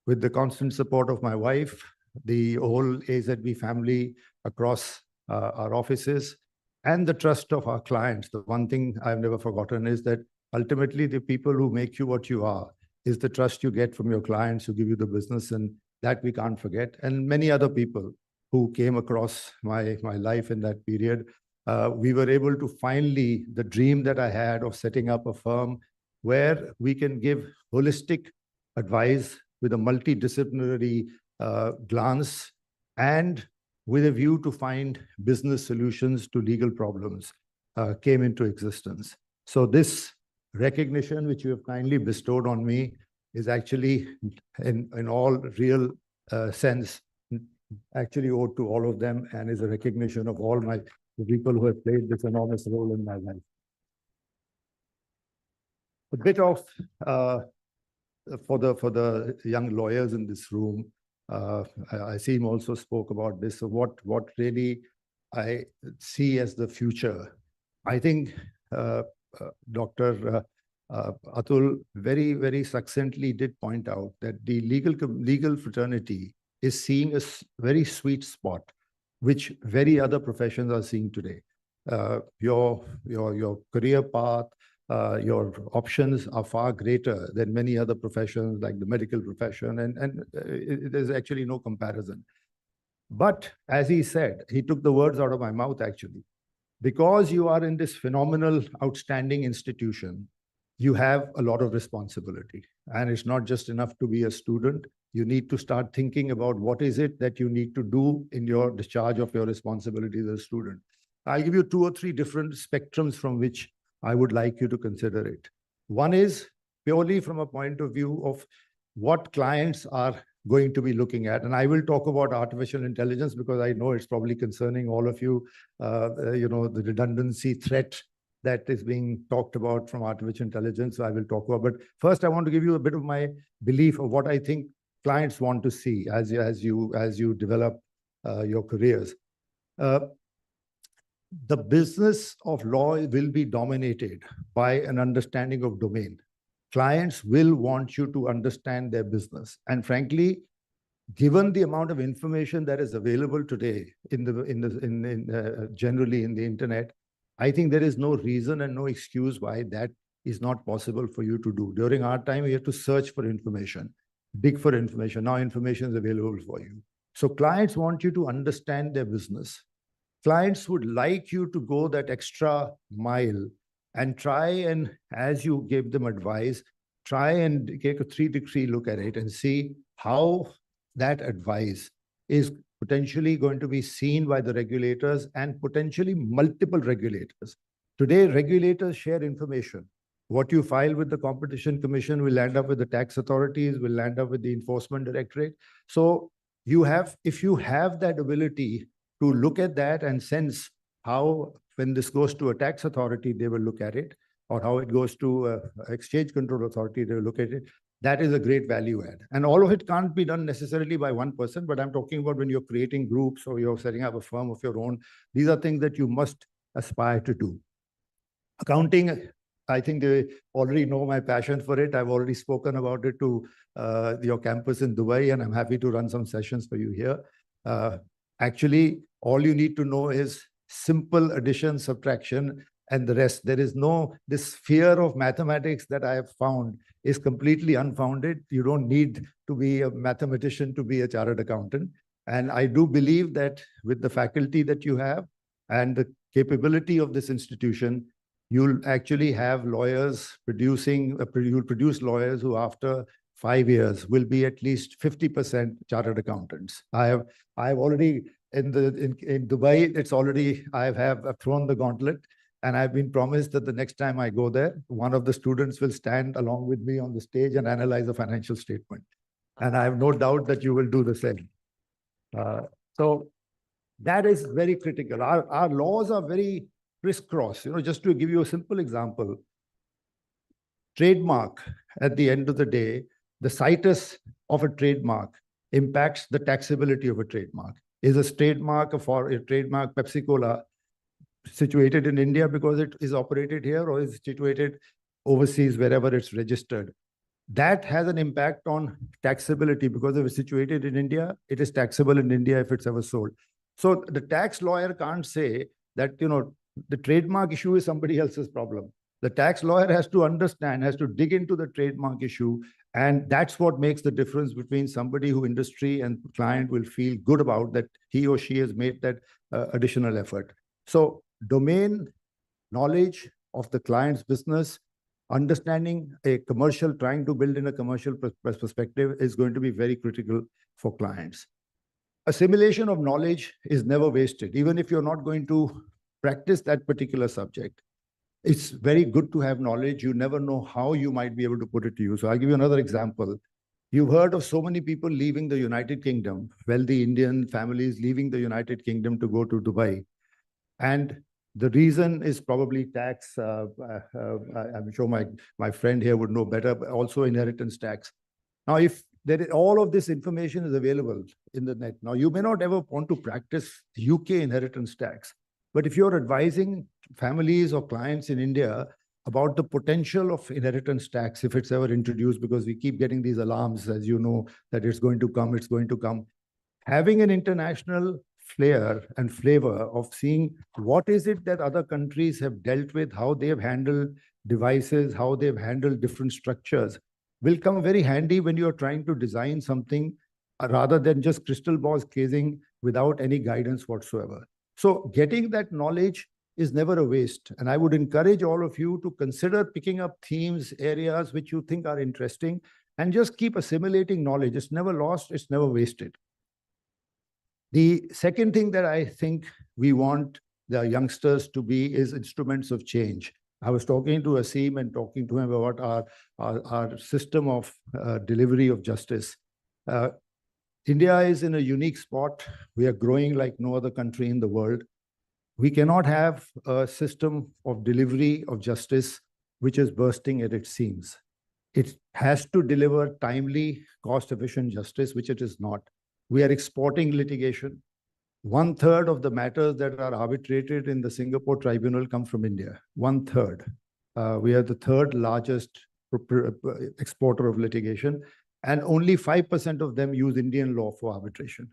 with the constant support of my wife, the whole AZB family across our offices and the trust of our clients. The one thing I've never forgotten is that ultimately the people who make you what you are is the trust you get from your clients who give you the business, and that we can't forget. And many other people who came across my life in that period. We were able to finally, the dream that I had of setting up a firm where we can give holistic advice with a multidisciplinary glance and with a view to find business solutions to legal problems came into existence. So this recognition which you have kindly bestowed on me is actually in all real sense actually owed to all of them and is a recognition of all the people who have played this enormous role in my life. A bit of for the young lawyers in this room, I see him also spoke about this. So what really I see as the future, I think Dr. Atul very, very succinctly did point out that the legal fraternity is seeing a very sweet spot, which very other professions are seeing today. Your career path, your options are far greater than many other professions like the medical profession, and there's actually no comparison. But as he said, he took the words out of my mouth actually. Because you are in this phenomenal, outstanding institution, you have a lot of responsibility. And it's not just enough to be a student. You need to start thinking about what is it that you need to do in your discharge of your responsibilities as a student. I'll give you 2 or 3 different spectrums from which I would like you to consider it. One is purely from a point of view of what clients are going to be looking at. And I will talk about artificial intelligence because I know it's probably concerning all of you, the redundancy threat that is being talked about from artificial intelligence. So I will talk about, but first I want to give you a bit of my belief of what I think clients want to see as you develop your careers. The business of law will be dominated by an understanding of domain. Clients will want you to understand their business. And frankly, given the amount of information that is available today generally in the internet, I think there is no reason and no excuse why that is not possible for you to do. During our time, we had to search for information, dig for information. Now information is available for you. So clients want you to understand their business. Clients would like you to go that extra mile and try and, as you give them advice, try and take a 3-degree look at it and see how that advice is potentially going to be seen by the regulators and potentially multiple regulators. Today, regulators share information. What you file with the Competition Commission will land up with the tax authorities, will land up with the Enforcement Directorate. So if you have that ability to look at that and sense how, when this goes to a tax authority, they will look at it, or how it goes to exchange control authority, they will look at it. That is a great value add. And all of it can't be done necessarily by one person, but I'm talking about when you're creating groups or you're setting up a firm of your own. These are things that you must aspire to do. Accounting, I think they already know my passion for it. I've already spoken about it to your campus in Dubai, and I'm happy to run some sessions for you here. Actually, all you need to know is simple addition, subtraction, and the rest. There is this fear of mathematics that I have found is completely unfounded. You don't need to be a mathematician to be a chartered accountant. And I do believe that with the faculty that you have and the capability of this institution, you'll actually have lawyers you'll produce lawyers who after 5 years will be at least 50% chartered accountants. I've already in Dubai, I've thrown the gauntlet. And I've been promised that the next time I go there, one of the students will stand along with me on the stage and analyze a financial statement. And I have no doubt that you will do the same. So that is very critical. Our laws are very crisscross. Just to give you a simple example, trademark, at the end of the day, the situs of a trademark impacts the taxability of a trademark. Is a trademark for a trademark Pepsi-Cola situated in India because it is operated here, or is situated overseas wherever it's registered? That has an impact on taxability, because if it's situated in India, it is taxable in India if it's ever sold. So the tax lawyer can't say that, the trademark issue is somebody else's problem. The tax lawyer has to understand, has to dig into the trademark issue. And that's what makes the difference between somebody who industry and client will feel good about, that he or she has made that additional effort. So domain knowledge of the client's business, understanding trying to build in a commercial perspective is going to be very critical for clients. Assimilation of knowledge is never wasted, even if you're not going to practice that particular subject. It's very good to have knowledge. You never know how you might be able to put it to use. So I'll give you another example. You've heard of so many people leaving the United Kingdom, wealthy Indian families leaving the United Kingdom to go to Dubai. And the reason is probably tax. I'm sure my friend here would know better, but also inheritance tax. Now, if all of this information is available in the net. Now, you may not ever want to practice UK inheritance tax, but if you're advising families or clients in India about the potential of inheritance tax, if it's ever introduced, because we keep getting these alarms, as you know, that it's going to come, having an international flair and flavor of seeing what is it that other countries have dealt with, how they've handled devices, how they've handled different structures, will come very handy when you're trying to design something rather than just crystal balls gazing without any guidance whatsoever. So getting that knowledge is never a waste. And I would encourage all of you to consider picking up themes, areas which you think are interesting, and just keep assimilating knowledge. It's never lost, it's never wasted. The second thing that I think we want the youngsters to be is instruments of change. I was talking to Asim and talking to him about our system of delivery of justice. India is in a unique spot. We are growing like no other country in the world. We cannot have a system of delivery of justice which is bursting at its seams. It has to deliver timely, cost-efficient justice, which it is not. We are exporting litigation. 1/3 of the matters that are arbitrated in the Singapore tribunal come from India. 1/3. We are the third largest exporter of litigation, and only 5% of them use Indian law for arbitration.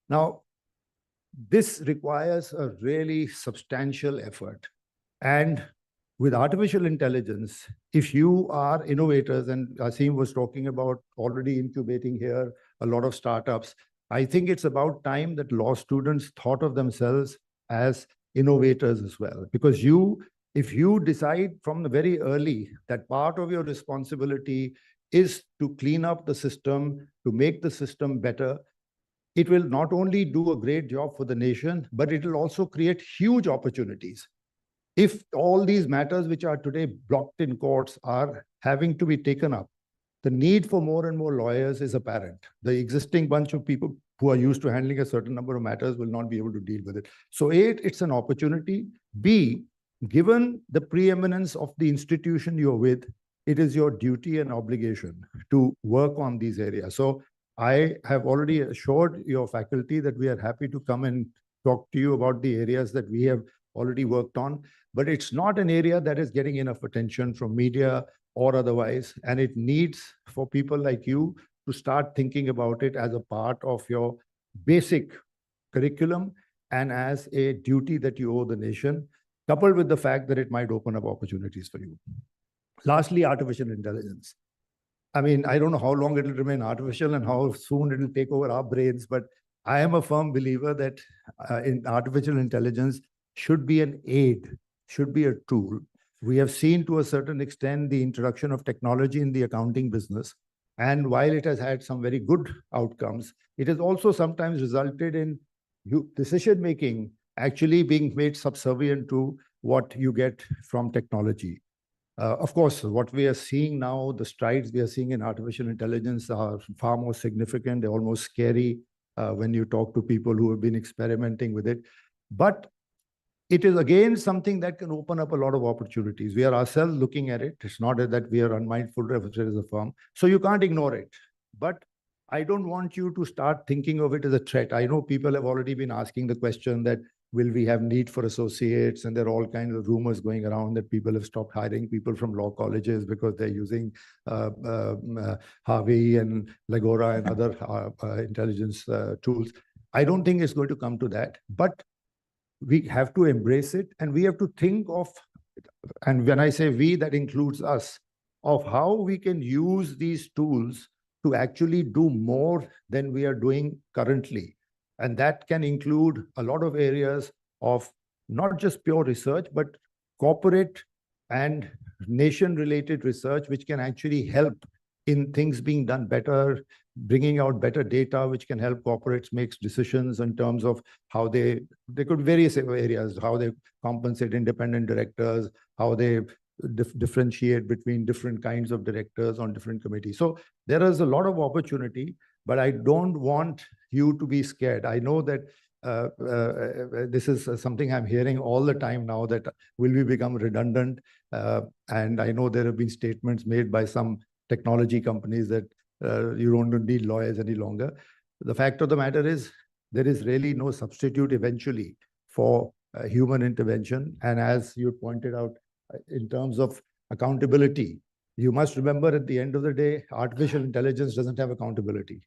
Now, this requires a really substantial effort. And with artificial intelligence, if you are innovators, and Asim was talking about already incubating here a lot of startups, I think it's about time that law students thought of themselves as innovators as well. Because if you decide from the very early that part of your responsibility is to clean up the system, to make the system better, it will not only do a great job for the nation, but it will also create huge opportunities. If all these matters which are today blocked in courts are having to be taken up, the need for more and more lawyers is apparent. The existing bunch of people who are used to handling a certain number of matters will not be able to deal with it. So A, it's an opportunity. B, given the preeminence of the institution you're with, it is your duty and obligation to work on these areas. So I have already assured your faculty that we are happy to come and talk to you about the areas that we have already worked on, but it's not an area that is getting enough attention from media or otherwise, and it needs for people like you to start thinking about it as a part of your basic curriculum and as a duty that you owe the nation, coupled with the fact that it might open up opportunities for you. Lastly, artificial intelligence. I mean, I don't know how long it will remain artificial and how soon it will take over our brains, but I am a firm believer that in artificial intelligence should be an aid, should be a tool. We have seen to a certain extent the introduction of technology in the accounting business. And while it has had some very good outcomes, it has also sometimes resulted in decision-making actually being made subservient to what you get from technology. Of course, what we are seeing now, the strides we are seeing in artificial intelligence are far more significant. They're almost scary when you talk to people who have been experimenting with it. But it is again something that can open up a lot of opportunities. We are ourselves looking at it. It's not that we are unmindful of it as a firm. So you can't ignore it. But I don't want you to start thinking of it as a threat. I know people have already been asking the question that, will we have need for associates? And there are all kinds of rumors going around that people have stopped hiring people from law colleges because they're using Harvey and Legora and other intelligence tools. I don't think it's going to come to that, but we have to embrace it, and we have to think of, and when I say we, that includes us, of how we can use these tools to actually do more than we are doing currently. And that can include a lot of areas of not just pure research, but corporate and nation-related research, which can actually help in things being done better, bringing out better data, which can help corporates make decisions in terms of how they could various areas, how they compensate independent directors, how they differentiate between different kinds of directors on different committees. So there is a lot of opportunity, but I don't want you to be scared. I know that this is something I'm hearing all the time now, that will we become redundant? And I know there have been statements made by some technology companies that you don't need lawyers any longer. The fact of the matter is there is really no substitute eventually for human intervention. And as you pointed out, in terms of accountability, you must remember at the end of the day, artificial intelligence doesn't have accountability.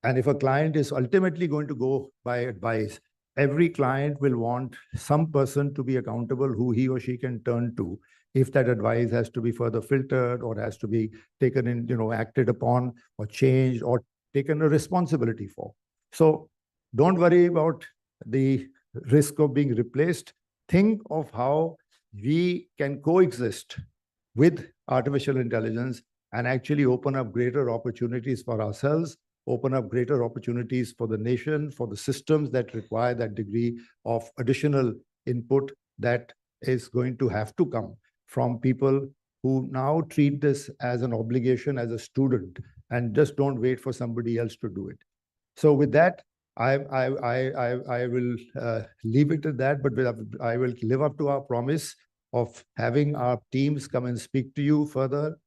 And if a client is ultimately going to go by advice, every client will want some person to be accountable who he or she can turn to if that advice has to be further filtered or has to be taken in, acted upon or changed or taken a responsibility for. So don't worry about the risk of being replaced. Think of how we can coexist with artificial intelligence and actually open up greater opportunities for ourselves, open up greater opportunities for the nation, for the systems that require that degree of additional input that is going to have to come from people who now treat this as an obligation as a student and just don't wait for somebody else to do it. So with that, I will leave it at that, but I will live up to our promise of having our teams come and speak to you further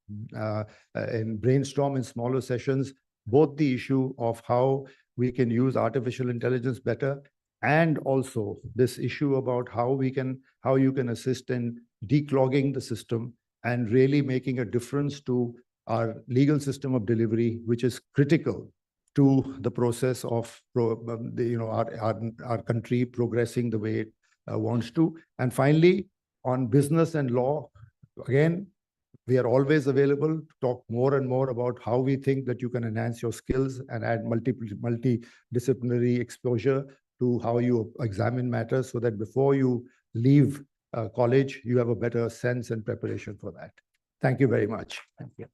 and brainstorm in smaller sessions, both the issue of how we can use artificial intelligence better, and also this issue about how you can assist in declogging the system and really making a difference to our legal system of delivery, which is critical to the process of our country progressing the way it wants to. And finally, on business and law, again, we are always available to talk more and more about how we think that you can enhance your skills and add multidisciplinary exposure to how you examine matters so that before you leave college, you have a better sense and preparation for that. Thank you very much. Thank you.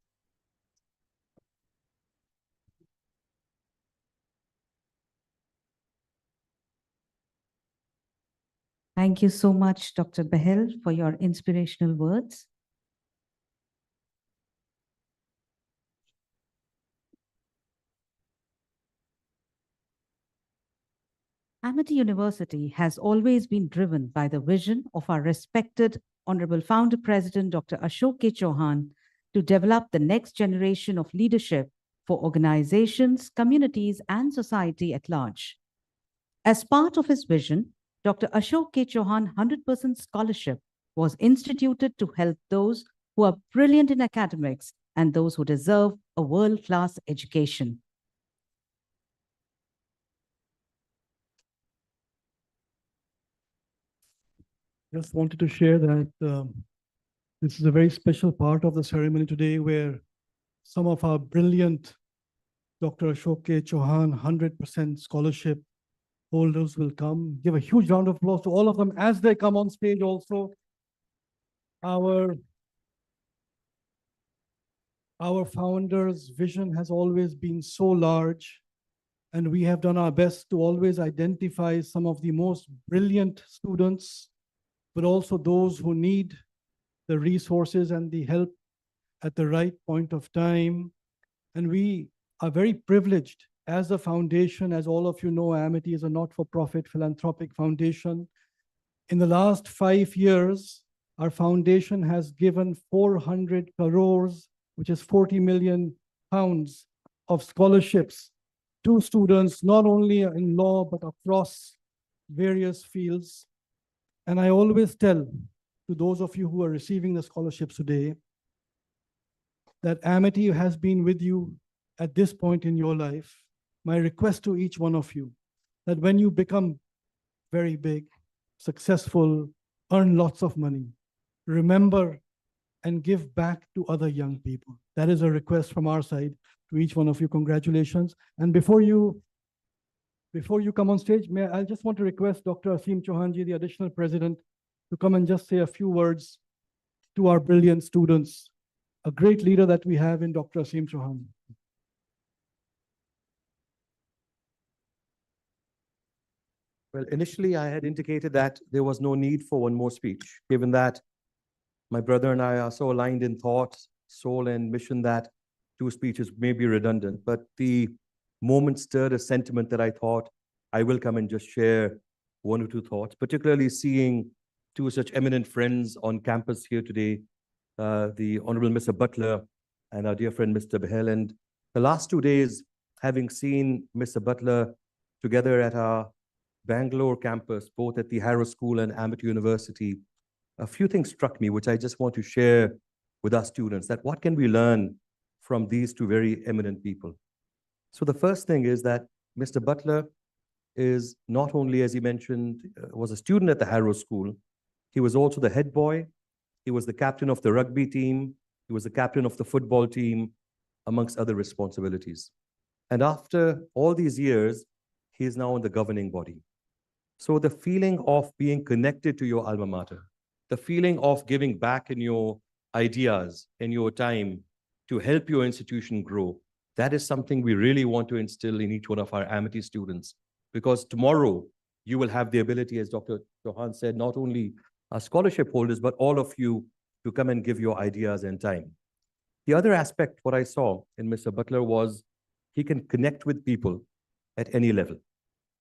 Thank you so much, Dr. Bahel, for your inspirational words. Amity University has always been driven by the vision of our respected Honorable Founder President, Dr. Ashok K. Chauhan, to develop the next generation of leadership for organizations, communities, and society at large. As part of his vision, Dr. Ashok K. Chauhan 100% Scholarship was instituted to help those who are brilliant in academics and those who deserve a world-class education. Just wanted to share that this is a very special part of the ceremony today where some of our brilliant Dr. Ashok K. Chauhan 100% scholarship holders will come. Give a huge round of applause to all of them as they come on stage also. Our founder's vision has always been so large, and we have done our best to always identify some of the most brilliant students, but also those who need the resources and the help at the right point of time. And we are very privileged as a foundation. As all of you know, Amity is a not-for-profit philanthropic foundation. In the last 5 years, our foundation has given 400 crores, which is 40 million pounds of scholarships to students, not only in law, but across various fields. And I always tell to those of you who are receiving the scholarships today that Amity has been with you at this point in your life. My request to each one of you that when you become very big, successful, earn lots of money, remember and give back to other young people. That is a request from our side to each one of you. Congratulations. And before you come on stage, I just want to request Dr. Aseem Chauhanji, the additional president, to come and just say a few words to our brilliant students, a great leader that we have in Dr. Aseem Chauhan. Well, initially I had indicated that there was no need for one more speech, given that my brother and I are so aligned in thought, soul, and mission that two speeches may be redundant. But the moment stirred a sentiment that I thought I will come and just share one or two thoughts, particularly seeing two such eminent friends on campus here today, the Honorable Mr. Butler and our dear friend Mr. Behel. And the last 2 days, having seen Mr. Butler together at our Bangalore campus, both at the Harrow School and Amity University, a few things struck me, which I just want to share with our students, that what can we learn from these two very eminent people? So the first thing is that Mr. Butler is not only, as he mentioned, was a student at the Harrow School, he was also the head boy, he was the captain of the rugby team, he was the captain of the football team, amongst other responsibilities. And after all these years, he is now in the governing body. So the feeling of being connected to your alma mater, the feeling of giving back in your ideas, in your time to help your institution grow, that is something we really want to instill in each one of our Amity students. Because tomorrow, you will have the ability, as Dr. Chauhan said, not only our scholarship holders, but all of you to come and give your ideas and time. The other aspect, what I saw in Mr. Butler was he can connect with people at any level.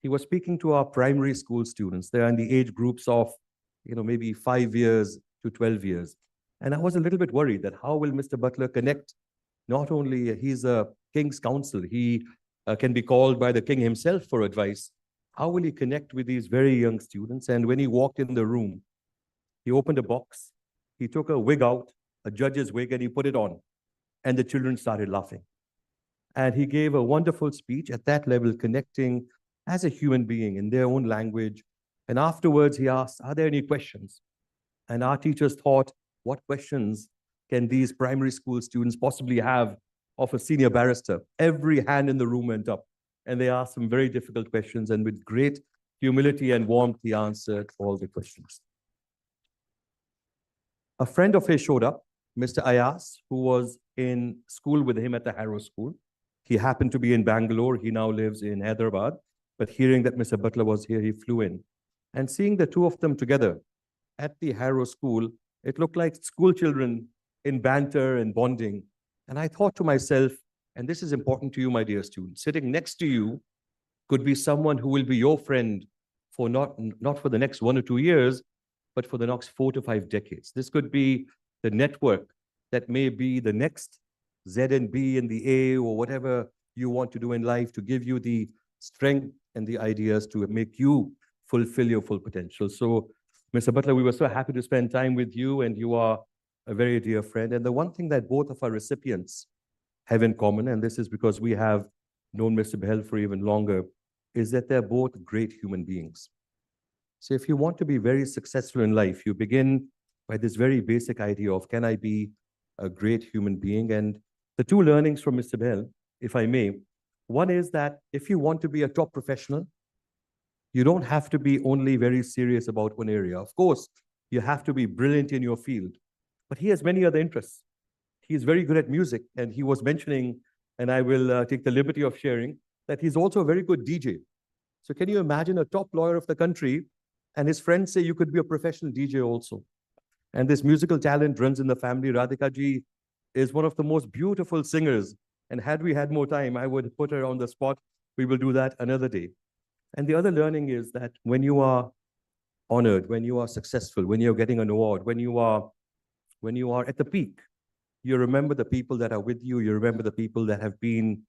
He was speaking to our primary school students. They're in the age groups of, maybe 5 years to 12 years. And I was a little bit worried that how will Mr. Butler connect? Not only he's a king's counsel, he can be called by the king himself for advice. How will he connect with these very young students? And when he walked in the room, he opened a box, he took a wig out, a judge's wig, and he put it on. And the children started laughing. And he gave a wonderful speech at that level, connecting as a human being in their own language. And afterwards, he asked, are there any questions? And our teachers thought, what questions can these primary school students possibly have of a senior barrister? Every hand in the room went up. And they asked some very difficult questions. And with great humility and warmth, he answered all the questions. A friend of his showed up, Mr. Ayas, who was in school with him at the Harrow School. He happened to be in Bangalore. He now lives in Hyderabad. But hearing that Mr. Butler was here, he flew in. And seeing the two of them together at the Harrow School, it looked like school children in banter and bonding. And I thought to myself, and this is important to you, my dear students, sitting next to you could be someone who will be your friend for not for the next 1 or 2 years, but for the next 4 to 5 decades. This could be the network that may be the next Z and B and the A or whatever you want to do in life to give you the strength and the ideas to make you fulfill your full potential. So, Mr. Butler, we were so happy to spend time with you, and you are a very dear friend. And the one thing that both of our recipients have in common, and this is because we have known Mr. Behel for even longer, is that they're both great human beings. So if you want to be very successful in life, you begin by this very basic idea of, can I be a great human being? And the two learnings from Mr. Behel, if I may, one is that if you want to be a top professional, you don't have to be only very serious about one area. Of course, you have to be brilliant in your field, but he has many other interests. He is very good at music, and he was mentioning, and I will take the liberty of sharing, that he's also a very good DJ. So can you imagine a top lawyer of the country, and his friends say you could be a professional DJ also? And this musical talent runs in the family. Radhika ji is one of the most beautiful singers. And had we had more time, I would put her on the spot. We will do that another day. And the other learning is that when you are honored, when you are successful, when you're getting an award, when you are at the peak, you remember the people that are with you. You remember the people that have been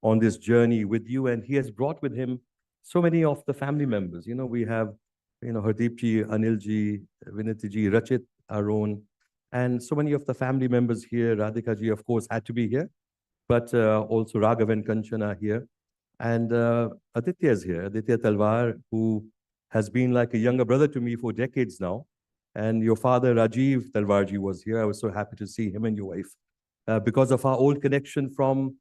on this journey with you. And he has brought with him so many of the family members. We have, Hardeep ji, Anil ji, Vinit ji, Rachit, our own, and so many of the family members here. Radhika ji, of course, had to be here, but also Raghav and Kanchan are here. And Aditya is here, Aditya Talwar, who has been like a younger brother to me for decades now. And your father, Rajiv Talwarji, was here. I was so happy to see him and your wife because of our old connection from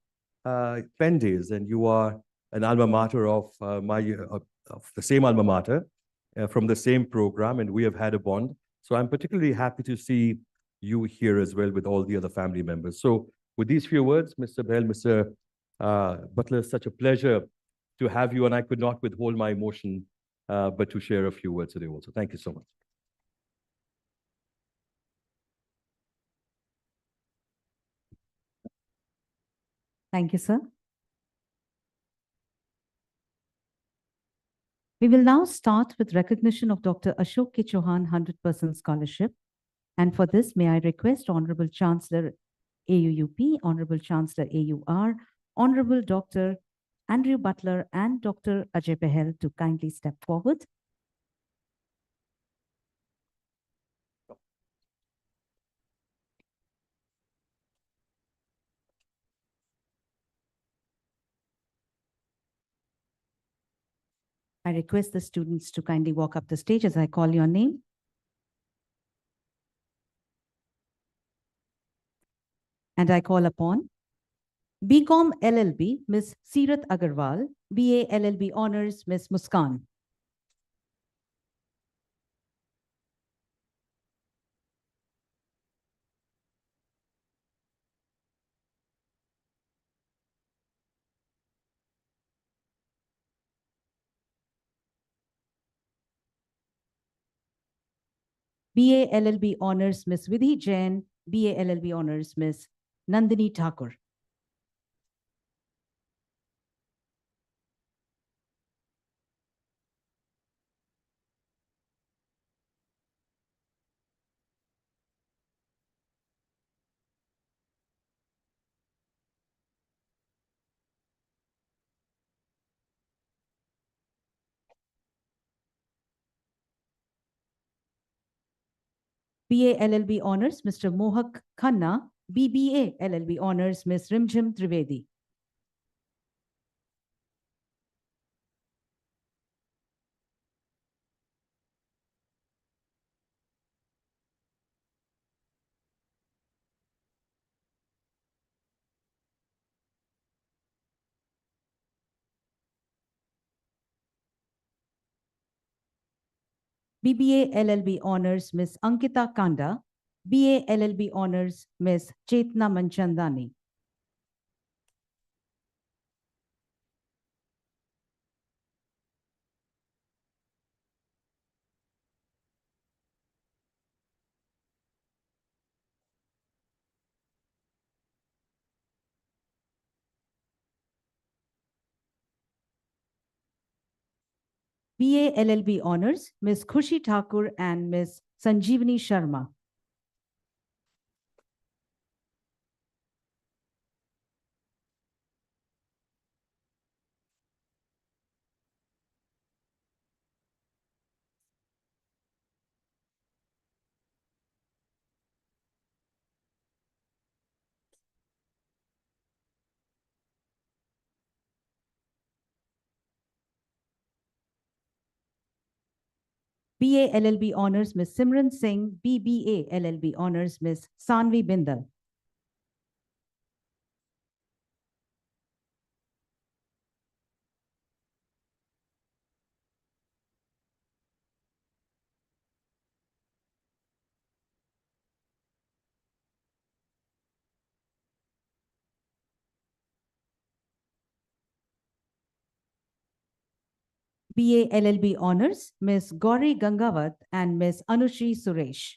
Penn days. And you are an alma mater of of the same alma mater from the same program, and we have had a bond. So I'm particularly happy to see you here as well with all the other family members. So with these few words, Mr. Bell, Mr. Butler, it's such a pleasure to have you, and I could not withhold my emotion but to share a few words today also. Thank you so much. Thank you, sir. We will now start with recognition of Dr. Ashok K. Chauhan 100% scholarship. And for this, may I request Honorable Chancellor AUUP, Honorable Chancellor AUR, Honorable Dr. Andrew Butler and Dr. Ajay Behel to kindly step forward. I request the students to kindly walk up the stage as I call your name. And I call upon BCom LLB, Ms. Seerat Agarwal, BA LLB Honors, Ms. Muskan. BA LLB Honors, Ms. Vidhi Jain, BA LLB Honors, Ms. Nandini Thakur. BA LLB Honors, Mr. Mohak Khanna, BBA LLB Honors, Ms. Rimjhim Trivedi. BBA LLB Honors, Ms. Ankita Kanda, BA LLB Honors, Ms. Chetna Manchandani. BA LLB Honors, Ms. Khushi Thakur and Ms. Sanjeevani Sharma. BA LLB Honors, Ms. Simran Singh, BBA LLB Honors, Ms. Sanvi Bindal. BA LLB Honors, Ms. Gauri Gangawat and Ms. Anushri Suresh.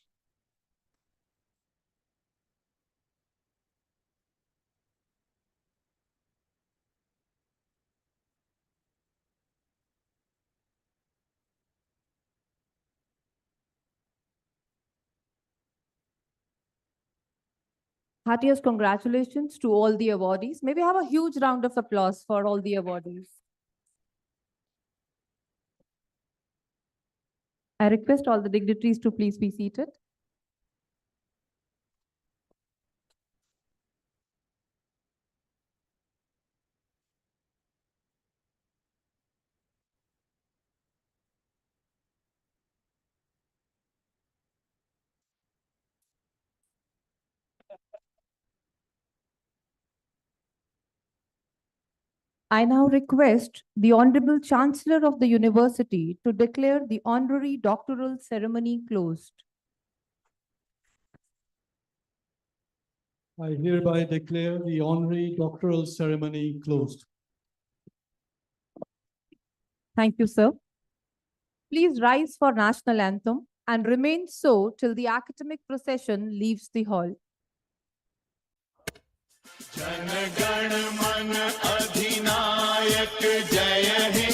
Heartiest congratulations to all the awardees. May we have a huge round of applause for all the awardees. I request all the dignitaries to please be seated. I now request the Honorable Chancellor of the University to declare the honorary doctoral ceremony closed. I hereby declare the honorary doctoral ceremony closed. Thank you, sir. Please rise for national anthem and remain so till the academic procession leaves the hall. Jana Gana मन अधिनायक जय हे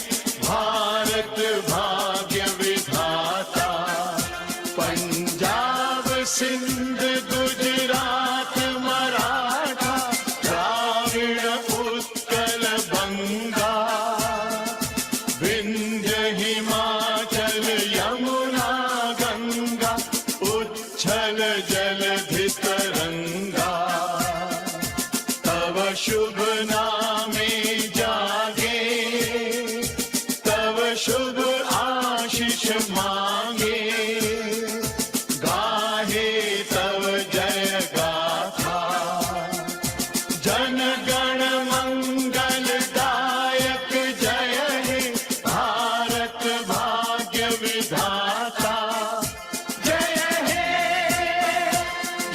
भारत भाग्य विधाता पंजाब सिंध गुजरात मराठा द्राविड़ उत्कल बंगा विंध्य हिमाचल यमुना गंगा उच्छल जलधि तरंगा तव शुभ नामे जागे तव शुभ आशीष मांगे गाहे तव जय गाथा जन गण मंगल दायक जय हे भारत भाग्य विधाता जय हे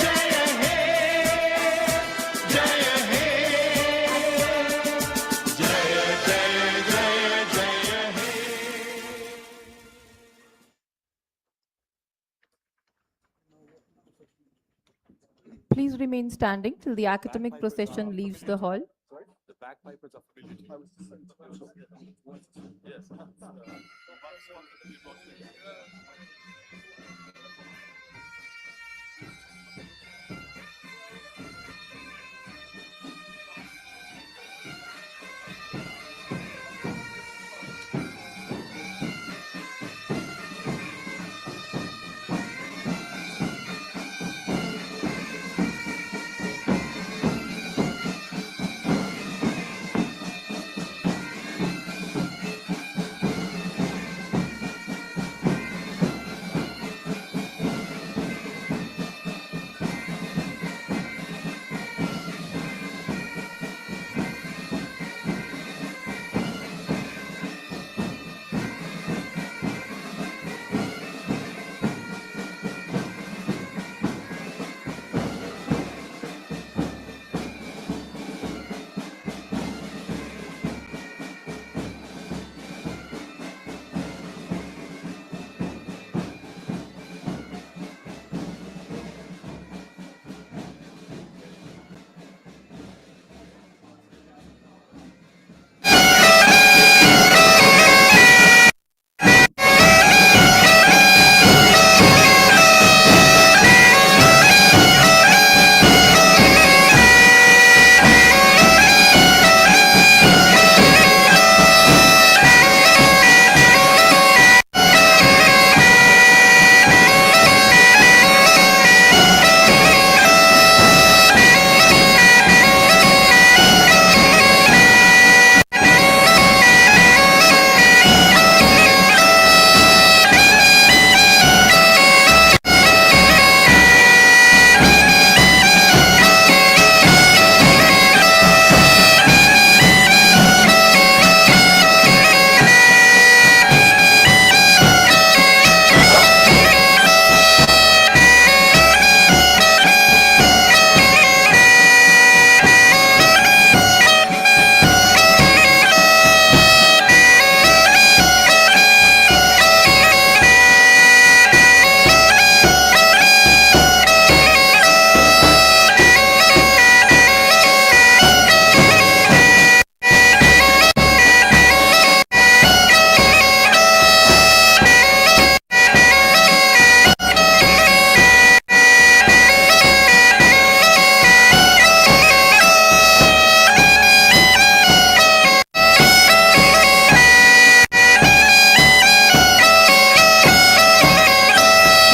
जय हे जय हे जय जय जय जय हे Please remain standing till the academic procession leaves the hall. The bagpipers are familiar. Yes.